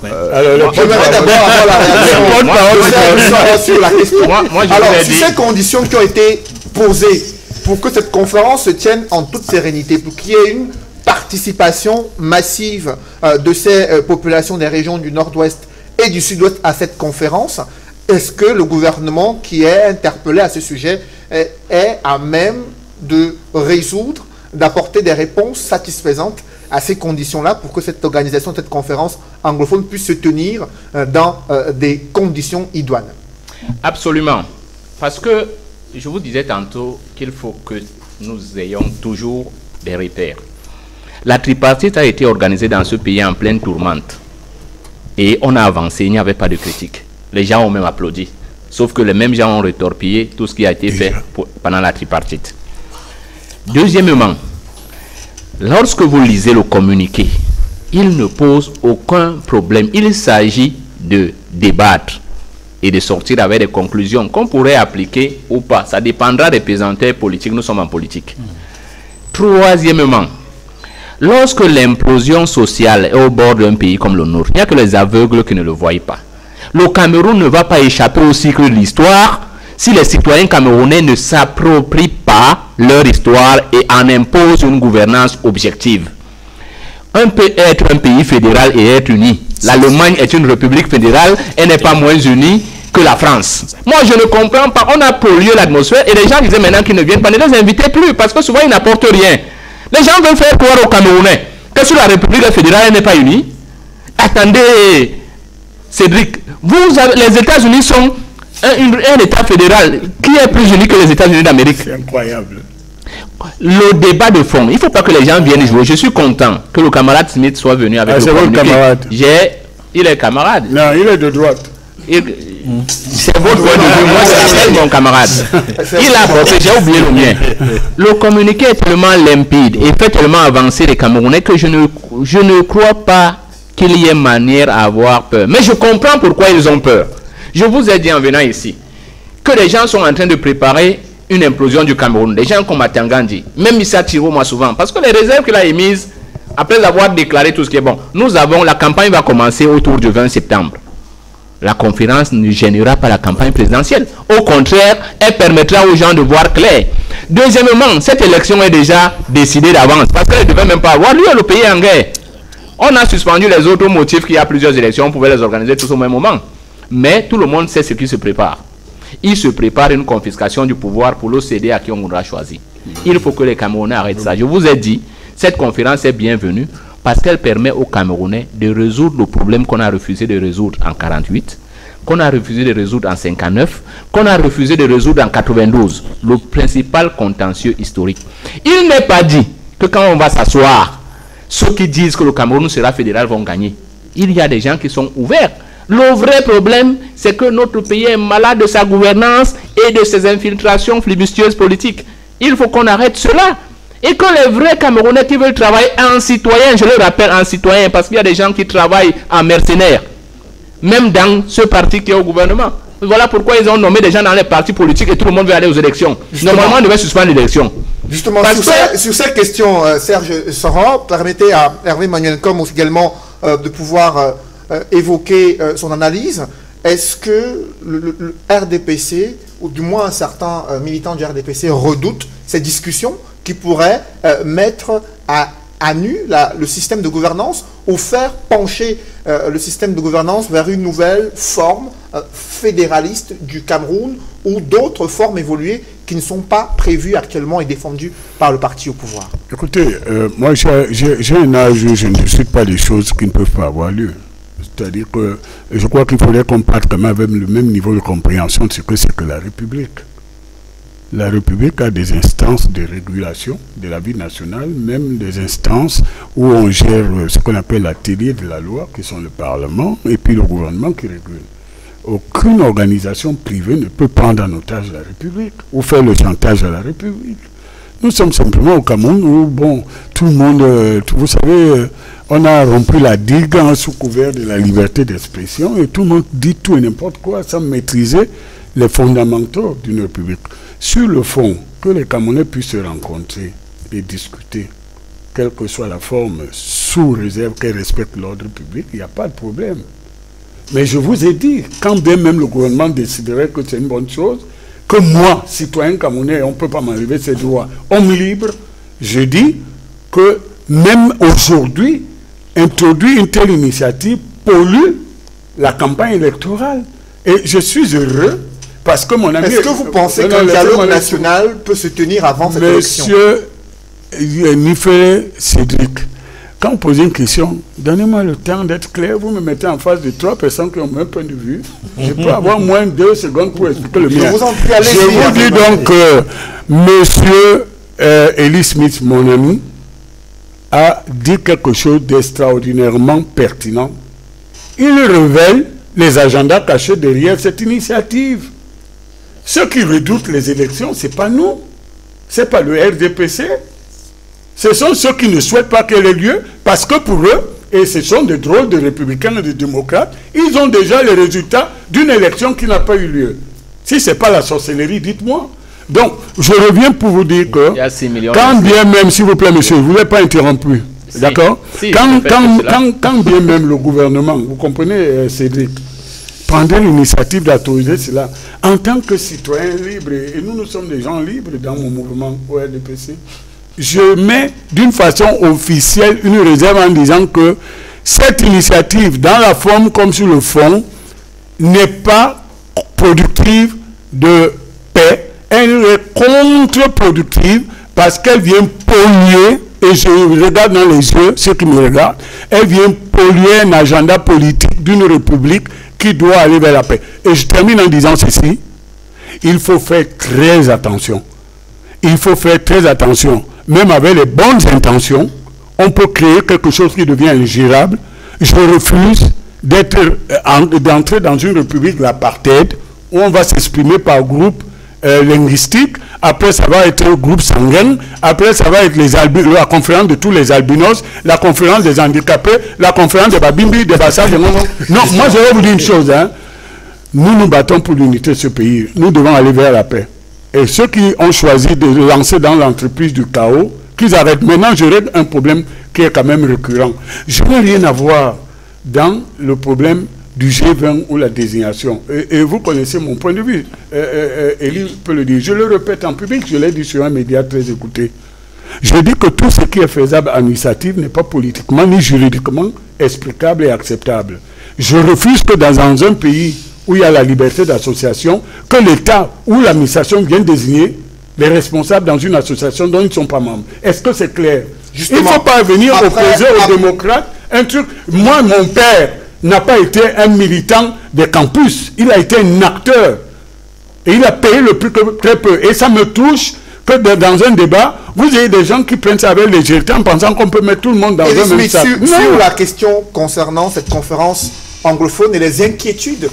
A: Alors, j'aimerais d'abord avoir la réaction sur la question. Alors, si ces conditions qui ont été posées pour que cette conférence se tienne en toute sérénité, pour qu'il y ait une participation massive de ces populations des régions du nord-ouest et du sud-ouest à cette conférence, est-ce que le gouvernement qui est interpellé à ce sujet est à même de résoudre, d'apporter des réponses satisfaisantes à ces conditions-là pour que cette organisation, cette conférence anglophone puisse se tenir dans des conditions idoines?
F: Absolument. Parce que je vous disais tantôt qu'il faut que nous ayons toujours des repères. La tripartite a été organisée dans ce pays en pleine tourmente. Et on a avancé, il n'y avait pas de critique. Les gens ont même applaudi. Sauf que les mêmes gens ont retorpillé tout ce qui a été fait pendant la tripartite. Deuxièmement, lorsque vous lisez le communiqué, il ne pose aucun problème. Il s'agit de débattre et de sortir avec des conclusions qu'on pourrait appliquer ou pas. Ça dépendra des pesanteurs politiques. Nous sommes en politique. Troisièmement, lorsque l'implosion sociale est au bord d'un pays comme le nôtre, il n'y a que les aveugles qui ne le voient pas. Le Cameroun ne va pas échapper au cycle de l'histoire si les citoyens camerounais ne s'approprient pas leur histoire et en imposent une gouvernance objective. On peut être un pays fédéral et être uni. L'Allemagne est une république fédérale, elle n'est pas moins unie que la France. Moi, je ne comprends pas. On a pollué l'atmosphère et les gens disaient maintenant qu'ils ne viennent pas, ne les invitez plus parce que souvent ils n'apportent rien. Les gens veulent faire croire aux Camerounais que si la république fédérale n'est pas unie, attendez, Cédric, les États-Unis sont un État fédéral qui est plus uni que les États-Unis d'Amérique.
C: C'est incroyable.
F: Le débat de fond, il ne faut pas que les gens viennent jouer. Je suis content que le camarade Smith soit venu avec le communiqué.
C: Camarade.
F: Il est camarade.
C: Non, il est de droite.
F: C'est votre point de vue. Moi, c'est mon camarade. Il a apporté, j'ai oublié le mien. Le communiqué est tellement limpide et fait tellement avancer les Camerounais que je ne crois pas qu'il y ait manière à avoir peur. Mais je comprends pourquoi ils ont peur. Je vous ai dit en venant ici que les gens sont en train de préparer une implosion du Cameroun. Des gens comme Atangandi, même Issa Thiro, moi souvent, parce que les réserves qu'il a émises, après avoir déclaré tout ce qui est bon, la campagne va commencer autour du 20 septembre. La conférence ne gênera pas la campagne présidentielle. Au contraire, elle permettra aux gens de voir clair. Deuxièmement, cette élection est déjà décidée d'avance, parce qu'elle ne devait même pas avoir lieu, le pays est en guerre. On a suspendu les autres motifs qu'il y a plusieurs élections, on pouvait les organiser tous au même moment. Mais tout le monde sait ce qui se prépare. Il se prépare une confiscation du pouvoir pour le céder à qui on voudra choisir. Il faut que les Camerounais arrêtent ça. Je vous ai dit, cette conférence est bienvenue parce qu'elle permet aux Camerounais de résoudre le problème qu'on a refusé de résoudre en 48, qu'on a refusé de résoudre en 59, qu'on a refusé de résoudre en 92. Le principal contentieux historique. Il n'est pas dit que quand on va s'asseoir, ceux qui disent que le Cameroun sera fédéral vont gagner. Il y a des gens qui sont ouverts. Le vrai problème, c'est que notre pays est malade de sa gouvernance et de ses infiltrations flibustieuses politiques. Il faut qu'on arrête cela. Et que les vrais Camerounais qui veulent travailler en citoyen, je le rappelle en citoyen, parce qu'il y a des gens qui travaillent en mercenaires, même dans ce parti qui est au gouvernement. Voilà pourquoi ils ont nommé des gens dans les partis politiques et tout le monde veut aller aux élections. Justement, normalement, on devait suspendre l'élection.
A: Justement, sur cette question, Serge Soran, permettez à Hervé Manuel-Com également de pouvoir évoquer son analyse. Est-ce que le RDPC, ou du moins un certain militant du RDPC, redoute ces discussions qui pourraient mettre à nu le système de gouvernance ou faire pencher le système de gouvernance vers une nouvelle forme fédéraliste du Cameroun ou d'autres formes évoluées qui ne sont pas prévues actuellement et défendues par le parti au pouvoir?
C: Écoutez, moi j'ai un âge où je ne discute pas des choses qui ne peuvent pas avoir lieu. C'est-à-dire que je crois qu'il faudrait qu'on parte quand même avec le même niveau de compréhension de ce que c'est que la République. La République a des instances de régulation de la vie nationale, même des instances où on gère ce qu'on appelle l'atelier de la loi, qui sont le Parlement, et puis le gouvernement qui régule. Aucune organisation privée ne peut prendre en otage la République ou faire le chantage à la République. Nous sommes simplement au Cameroun où, bon, tout le monde, vous savez, on a rompu la digue sous couvert de la liberté d'expression et tout le monde dit tout et n'importe quoi sans maîtriser les fondamentaux d'une République. Sur le fond, que les Camerounais puissent se rencontrer et discuter, quelle que soit la forme, sous réserve qu'elle respecte l'ordre public, il n'y a pas de problème. Mais je vous ai dit, quand bien même le gouvernement déciderait que c'est une bonne chose, que moi, citoyen camerounais, on ne peut pas m'enlever ces droits, homme libre, je dis que même aujourd'hui, introduire une telle initiative pollue la campagne électorale. Et je suis heureux parce que mon ami...
A: Est-ce que vous pensez qu'un dialogue national peut se tenir avant cette élection?
C: Monsieur Nifé Cédric, quand vous posez une question, donnez-moi le temps d'être clair. Vous me mettez en face de 3 personnes qui ont le même point de vue. Je peux avoir moins de 2 secondes pour expliquer le mien. Je vous dis donc que monsieur Eli Smith, mon ami, a dit quelque chose d'extraordinairement pertinent. Il révèle les agendas cachés derrière cette initiative. Ceux qui redoutent les élections, ce n'est pas nous. Ce n'est pas le RDPC. Ce sont ceux qui ne souhaitent pas qu'elle ait lieu parce que pour eux, et ce sont des drôles de républicains et de démocrates, ils ont déjà les résultats d'une élection qui n'a pas eu lieu. Si ce n'est pas la sorcellerie, dites-moi. Donc, je reviens pour vous dire que, quand bien même, s'il vous plaît, monsieur, je ne voulais pas interrompre, d'accord? Quand bien même le gouvernement, vous comprenez, Cédric, prendrait l'initiative d'autoriser cela, en tant que citoyen libre, et nous sommes des gens libres dans mon mouvement au RDPC, je mets d'une façon officielle une réserve en disant que cette initiative, dans la forme comme sur le fond, n'est pas productive de paix. Elle est contre-productive parce qu'elle vient polluer, et je regarde dans les yeux ceux qui me regardent, elle vient polluer un agenda politique d'une république qui doit aller vers la paix. Et je termine en disant ceci, il faut faire très attention. Il faut faire très attention. Même avec les bonnes intentions, on peut créer quelque chose qui devient ingérable. Je refuse d'entrer dans une république de l'apartheid où on va s'exprimer par groupe linguistique, après ça va être un groupe sanguin, après ça va être la conférence de tous les albinos, la conférence des handicapés, la conférence des babimbi, des bassas, des non, moi je vais vous dire une chose, hein. Nous nous battons pour l'unité de ce pays, nous devons aller vers la paix. Et ceux qui ont choisi de lancer dans l'entreprise du chaos, qu'ils arrêtent. Maintenant, je règle un problème qui est quand même récurrent. Je n'ai rien à voir dans le problème du G20 ou la désignation. Et vous connaissez mon point de vue. Élie peut le dire. Je le répète en public, je l'ai dit sur un média très écouté. Je dis que tout ce qui est faisable à l'initiative n'est pas politiquement ni juridiquement explicable et acceptable. Je refuse que dans un pays où il y a la liberté d'association, que l'État ou l'administration vienne désigner les responsables dans une association dont ils ne sont pas membres. Est-ce que c'est clair? Justement, il ne faut pas venir opposer aux démocrates un truc. Moi, mon père n'a pas été un militant des campus. Il a été un acteur. Et il a payé le prix très peu. Et ça me touche que dans un débat, vous ayez des gens qui prennent ça avec légèreté en pensant qu'on peut mettre tout le monde dans un même sac.
A: Sur la question concernant cette conférence anglophone et les inquiétudes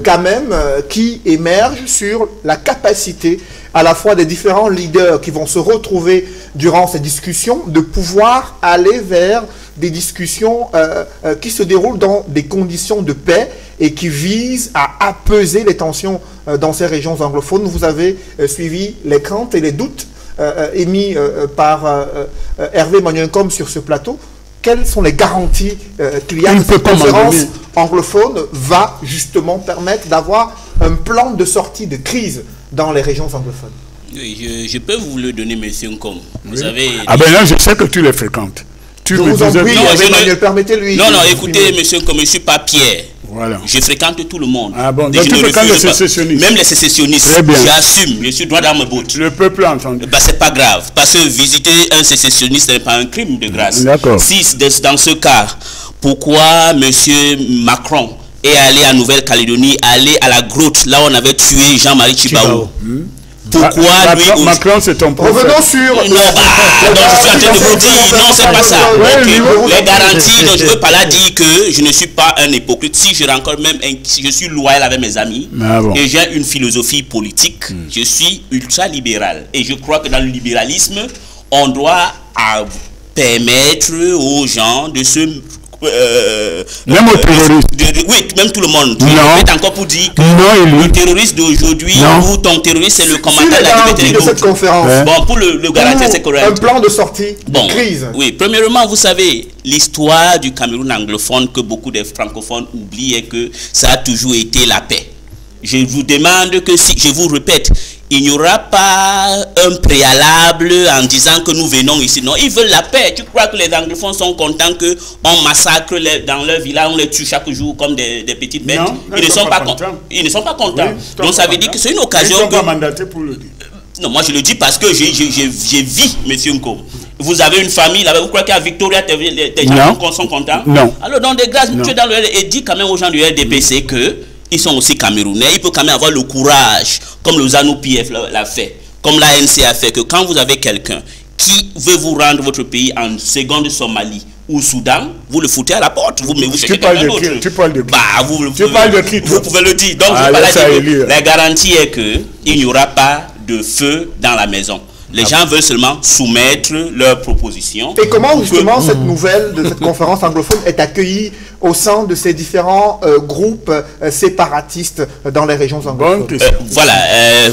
A: quand même qui émergent sur la capacité à la fois des différents leaders qui vont se retrouver durant ces discussions de pouvoir aller vers des discussions qui se déroulent dans des conditions de paix et qui visent à apaiser les tensions dans ces régions anglophones. Vous avez suivi les craintes et les doutes émis par Hervé Manuencom sur ce plateau. Quelles sont les garanties qu'il y a que cette conférence anglophone va justement permettre d'avoir un plan de sortie de crise dans les régions anglophones?
E: Oui, je peux vous le donner, monsieur Nkom. Vous avez...
C: Ah ben là, je sais que tu les fréquentes.
A: Je vous en prie, permettez-lui.
E: Non, écoutez, monsieur Nkom, je ne suis pas Pierre.
C: Voilà.
E: Je fréquente tout le monde.
C: Ah bon, donc tu fréquentes les sécessionnistes.
E: Même les sécessionnistes. J'assume, je suis droit dans mes bottes.
C: Le peuple a entendu.
E: Bah, c'est pas grave, parce que visiter un sécessionniste n'est pas un crime de grâce.
C: D'accord.
E: Si dans ce cas, pourquoi monsieur Macron est allé en Nouvelle-Calédonie, aller à la grotte, là où on avait tué Jean-Marie Tjibaou? Pourquoi lui...
C: Macron, c'est ton prophète.
A: Revenons sur...
E: Non, je suis en train de vous dire, non, c'est pas ça. Les garanties, donc je ne veux pas là dire que je ne suis pas un hypocrite. Si je rencontre même, si je suis loyal avec mes amis, et j'ai une philosophie politique, je suis ultra-libéral. Et je crois que dans le libéralisme, on doit permettre aux gens de se...
C: même aux terroristes.
E: Oui, même tout le monde.
C: Non.
E: Encore pour dire que le terroriste d'aujourd'hui ou ton terroriste, c'est le commandant de la liberté
A: de cette conférence.
E: Bon, pour le garantir, c'est correct.
A: Un plan de sortie de crise.
E: Oui, premièrement, vous savez, l'histoire du Cameroun anglophone que beaucoup de francophones oublient est que ça a toujours été la paix. Je vous demande que si, je vous répète, il n'y aura pas un préalable en disant que nous venons ici. Non, ils veulent la paix. Tu crois que les anglophones sont contents qu'on massacre dans leur village, on les tue chaque jour comme des petites bêtes?
C: Non,
E: ils ne sont pas contents. Ils ne sont pas contents.
C: Oui,
E: donc ça veut dire que c'est une occasion.
C: Ils ne sont pas mandatés pour le dire.
E: Non, moi je le dis parce que j'ai vu, monsieur Nko. Vous avez une famille là-bas, vous croyez qu'à Victoria, tes gens sont contents?
C: Non.
E: Alors, dans des grâces, tu es dans le RDPC, et dis quand même aux gens du RDPC que ils sont aussi camerounais, ils peuvent quand même avoir le courage, comme le ZANU-PF l'a fait, comme l'ANC a fait, que quand vous avez quelqu'un qui veut vous rendre votre pays en seconde Somalie ou Soudan, vous le foutez à la porte, vous cherchez quelqu'un d'autre.
C: Tu parles de qui?
E: Bah, vous pouvez le dire. Donc, la garantie est qu'il n'y aura pas de feu dans la maison. Les gens veulent seulement soumettre leurs propositions.
A: Et comment justement cette nouvelle de cette conférence anglophone est accueillie au sein de ces différents groupes séparatistes dans les régions anglophones?
E: Voilà,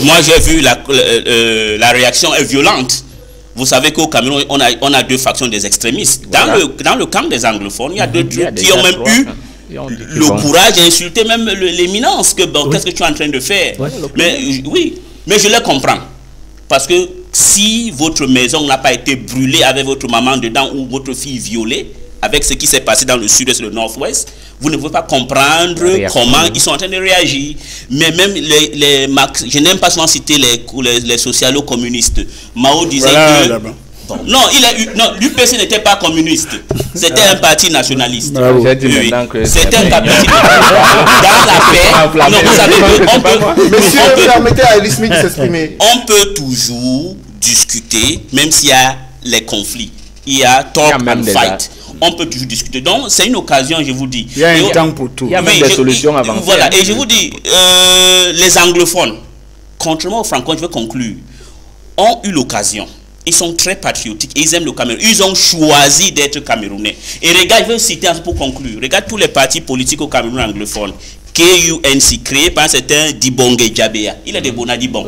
E: moi j'ai vu la réaction est violente. Vous savez qu'au Cameroun, on a deux factions des extrémistes. Dans le camp des anglophones, il y a deux trucs qui ont même eu le courage d'insulter même l'éminence. Qu'est-ce que tu es en train de faire? Mais je les comprends. Parce que si votre maison n'a pas été brûlée avec votre maman dedans ou votre fille violée, avec ce qui s'est passé dans le sud-est et le nord-ouest, vous ne pouvez pas comprendre comment ils sont en train de réagir. Mais même les je n'aime pas souvent citer les socialo-communistes. Mao disait que... Bon, non, l'UPC n'était pas communiste. C'était un parti nationaliste. C'était un parti dans la paix. Non, vous savez,
A: monsieur, permettez à Ellie Smith de s'exprimer.
E: On peut toujours discuter, même s'il y a les conflits. Il y a talk and fight. On peut toujours discuter. Donc, c'est une occasion, je vous dis.
C: Il y a un temps pour tout.
F: Il y a même des solutions avancées.
E: Voilà, et je vous dis, les anglophones, contrairement aux francophones, je vais conclure, ont eu l'occasion. Ils sont très patriotiques, ils aiment le Cameroun. Ils ont choisi d'être camerounais. Et regarde, je vais citer pour conclure. Regarde tous les partis politiques au Cameroun anglophone. KUNC, créé par un certain Dibonge Djabea. Il est de Bonadibon.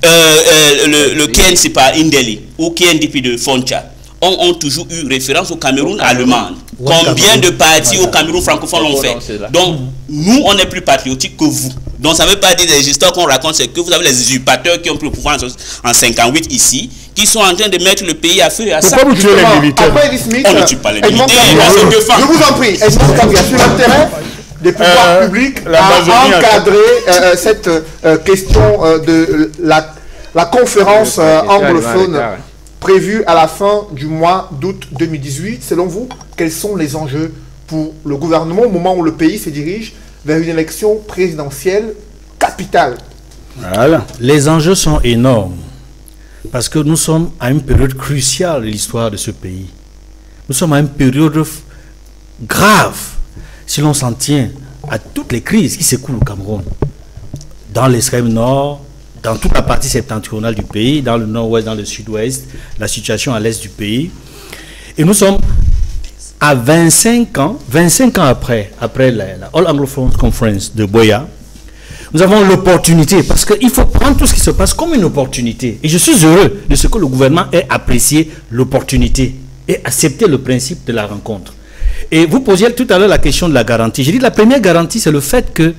E: Le KNC par Indeli ou KNDP de Foncha ont toujours eu référence au Cameroun allemand. Combien de partis au Cameroun francophone l'ont fait? Donc, nous, on est plus patriotiques que vous. Donc, ça ne veut pas dire des histoires qu'on raconte, c'est que vous avez les usurpateurs qui ont pris le pouvoir en 58 ici, qui sont en train de mettre le pays à feu et à ça.
C: Pourquoi vous tuez les militaires?
A: Après Ellie Smith,
E: on ne tue pas les militaires,
A: je vous en prie, Edmond Kabia, sur le terrain des pouvoirs publics à encadrer cette question de la conférence anglophone prévue à la fin du mois d'août 2018. Selon vous, quels sont les enjeux pour le gouvernement au moment où le pays se dirige vers une élection présidentielle capitale?
D: Voilà. Les enjeux sont énormes parce que nous sommes à une période cruciale de l'histoire de ce pays. Nous sommes à une période grave si l'on s'en tient à toutes les crises qui s'écoulent au Cameroun. Dans l'extrême nord, dans toute la partie septentrionale du pays, dans le nord-ouest, dans le sud-ouest, la situation à l'est du pays. Et nous sommes à 25 ans après la All Anglophone Conference de Buea. Nous avons l'opportunité, parce qu'il faut prendre tout ce qui se passe comme une opportunité. Et je suis heureux de ce que le gouvernement ait apprécié l'opportunité et accepté le principe de la rencontre. Et vous posiez tout à l'heure la question de la garantie. J'ai dit la première garantie, c'est le fait que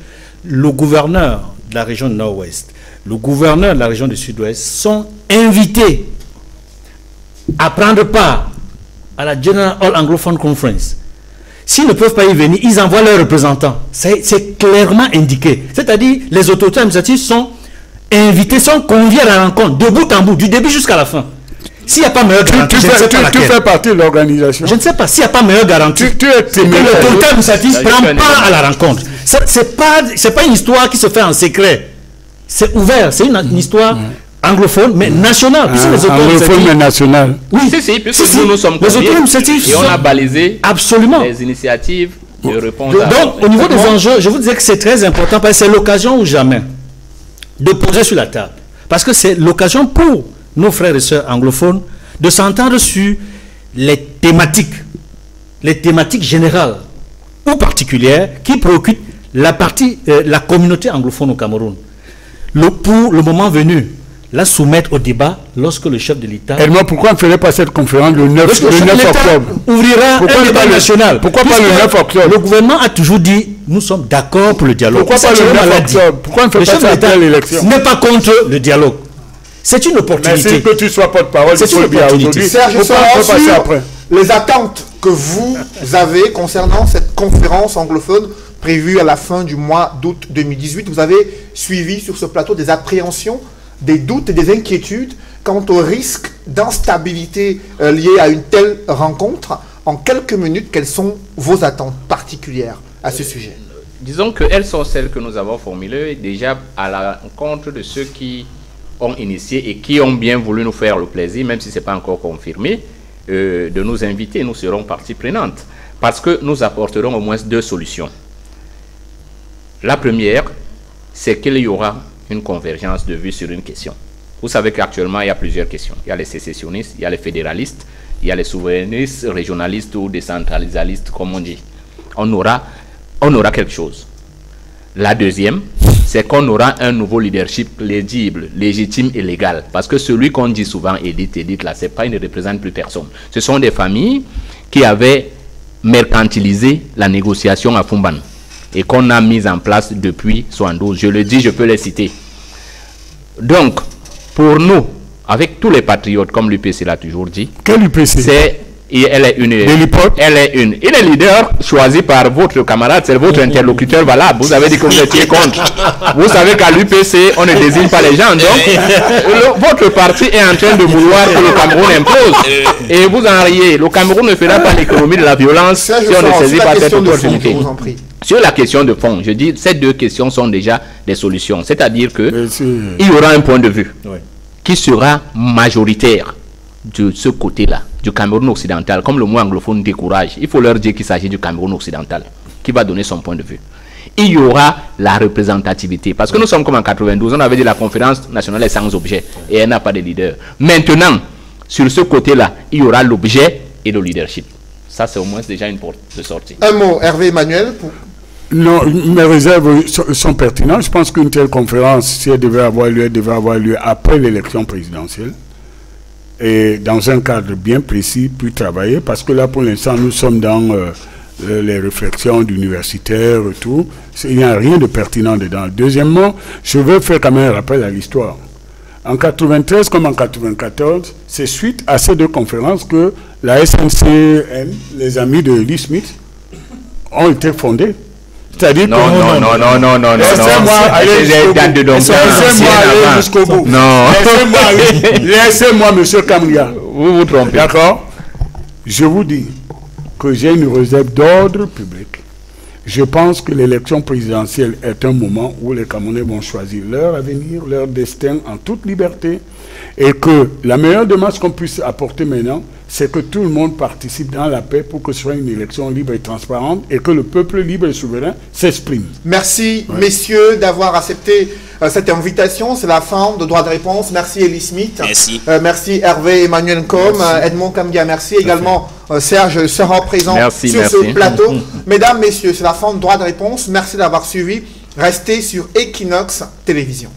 D: le gouverneur de la région nord-ouest, le gouverneur de la région du sud-ouest sont invités à prendre part à la General All Anglophone Conference. S'ils ne peuvent pas y venir, ils envoient leurs représentants. C'est clairement indiqué. C'est-à-dire, les autorités administratives sont invités, sont conviés à la rencontre, de bout en bout, du début jusqu'à la fin. S'il n'y a pas meilleure garantie,
C: tu fais partie de l'organisation.
D: Je ne sais pas s'il n'y a pas meilleure garantie. L'autorité administrative prend part à la rencontre. C'est pas une histoire qui se fait en secret. C'est ouvert. C'est une histoire anglophone, mais nationale.
C: Anglophone, mais nationale.
D: Oui,
F: puisque nous sommes conviés et on a balisé les initiatives de réponse.
D: Donc, au niveau des enjeux, je vous disais que c'est très important parce que c'est l'occasion ou jamais de poser sur la table. Parce que c'est l'occasion pour nos frères et sœurs anglophones de s'entendre sur les thématiques générales ou particulières qui préoccupent la communauté anglophone au Cameroun. Pour le moment venu, la soumettre au débat lorsque le chef de l'État...
C: Et moi, pourquoi on ne ferait pas cette conférence le 9 octobre?
D: Ouvrira un débat national.
C: Pourquoi pas le 9 octobre?
D: Le gouvernement a toujours dit, nous sommes d'accord pour le dialogue.
C: Pourquoi pas le 9 octobre? Pourquoi on ne fait pas ça après l'élection?
D: N'est pas contre le dialogue. C'est une opportunité.
C: Merci que tu sois porte-parole.
D: C'est une opportunité.
A: Serge, les attentes que vous avez concernant cette conférence anglophone prévue à la fin du mois d'août 2018, vous avez suivi sur ce plateau des appréhensions des doutes et des inquiétudes quant au risque d'instabilité lié à une telle rencontre. En quelques minutes, quelles sont vos attentes particulières à ce sujet?
F: Disons qu'elles sont celles que nous avons formulées déjà à la rencontre de ceux qui ont initié et qui ont bien voulu nous faire le plaisir, même si ce n'est pas encore confirmé, de nous inviter. Nous serons partie prenante parce que nous apporterons au moins 2 solutions. La première, c'est qu'il y aura une convergence de vues sur une question. Vous savez qu'actuellement, il y a plusieurs questions. Il y a les sécessionnistes, il y a les fédéralistes, il y a les souverainistes, régionalistes ou décentralisalistes, comme on dit. On aura quelque chose. La deuxième, c'est qu'on aura un nouveau leadership lisible, légitime et légal. Parce que celui qu'on dit souvent, Edith, là, c'est pas, il ne représente plus personne. Ce sont des familles qui avaient mercantilisé la négociation à Fumban et qu'on a mise en place depuis 72. Je le dis, je peux les citer. Donc, pour nous, avec tous les patriotes, comme l'UPC l'a toujours dit,
C: quel UPC?
F: Elle est une leader choisie par votre camarade, c'est votre interlocuteur valable. Vous avez dit que vous étiez contre. Vous savez qu'à l'UPC, on ne désigne pas les gens. Donc, votre parti est en train de vouloir que le Cameroun implose. Et vous en riez. Le Cameroun ne fera pas l'économie de la violence si on ne saisit pas cette opportunité. Sur la question de fond, je dis, ces 2 questions sont déjà des solutions. C'est-à-dire qu'il y aura un point de vue qui sera majoritaire de ce côté-là, du Cameroun occidental, comme le mot anglophone décourage. Il faut leur dire qu'il s'agit du Cameroun occidental, qui va donner son point de vue. Il y aura la représentativité, parce que nous sommes comme en 92, on avait dit la conférence nationale est sans objet, et elle n'a pas de leader. Maintenant, sur ce côté-là, il y aura l'objet et le leadership. Ça, c'est au moins déjà une porte de sortie.
A: Un mot, Hervé Emmanuel.
C: Non, mes réserves sont pertinentes. Je pense qu'une telle conférence, si elle devait avoir lieu après l'élection présidentielle, et dans un cadre bien précis, plus travaillé, parce que là, pour l'instant, nous sommes dans les réflexions d'universitaires et tout. Il n'y a rien de pertinent dedans. Deuxièmement, je veux faire quand même un rappel à l'histoire. En 93 comme en 94, c'est suite à ces 2 conférences que la SNCN, les amis de Lee Smith, ont été fondés. C'est-à-dire
F: non. Laissez-moi
C: aller jusqu'au bout.
F: Non.
C: Laissez-moi, monsieur Kamria.
F: Vous vous trompez.
C: D'accord? Je vous dis que j'ai une réserve d'ordre public. Je pense que l'élection présidentielle est un moment où les Camerounais vont choisir leur avenir, leur destin en toute liberté, et que la meilleure démarche qu'on puisse apporter maintenant, c'est que tout le monde participe dans la paix pour que ce soit une élection libre et transparente et que le peuple libre et souverain s'exprime.
A: Merci, messieurs, d'avoir accepté cette invitation. C'est la fin de Droit de réponse. Merci, Elie Smith.
E: Merci.
A: Merci, Hervé Emmanuel Com. Edmond Kamgia, merci. Également, Serge sera présent sur ce plateau. Mesdames, messieurs, c'est la fin de Droit de réponse. Merci d'avoir suivi. Restez sur Equinox Télévision.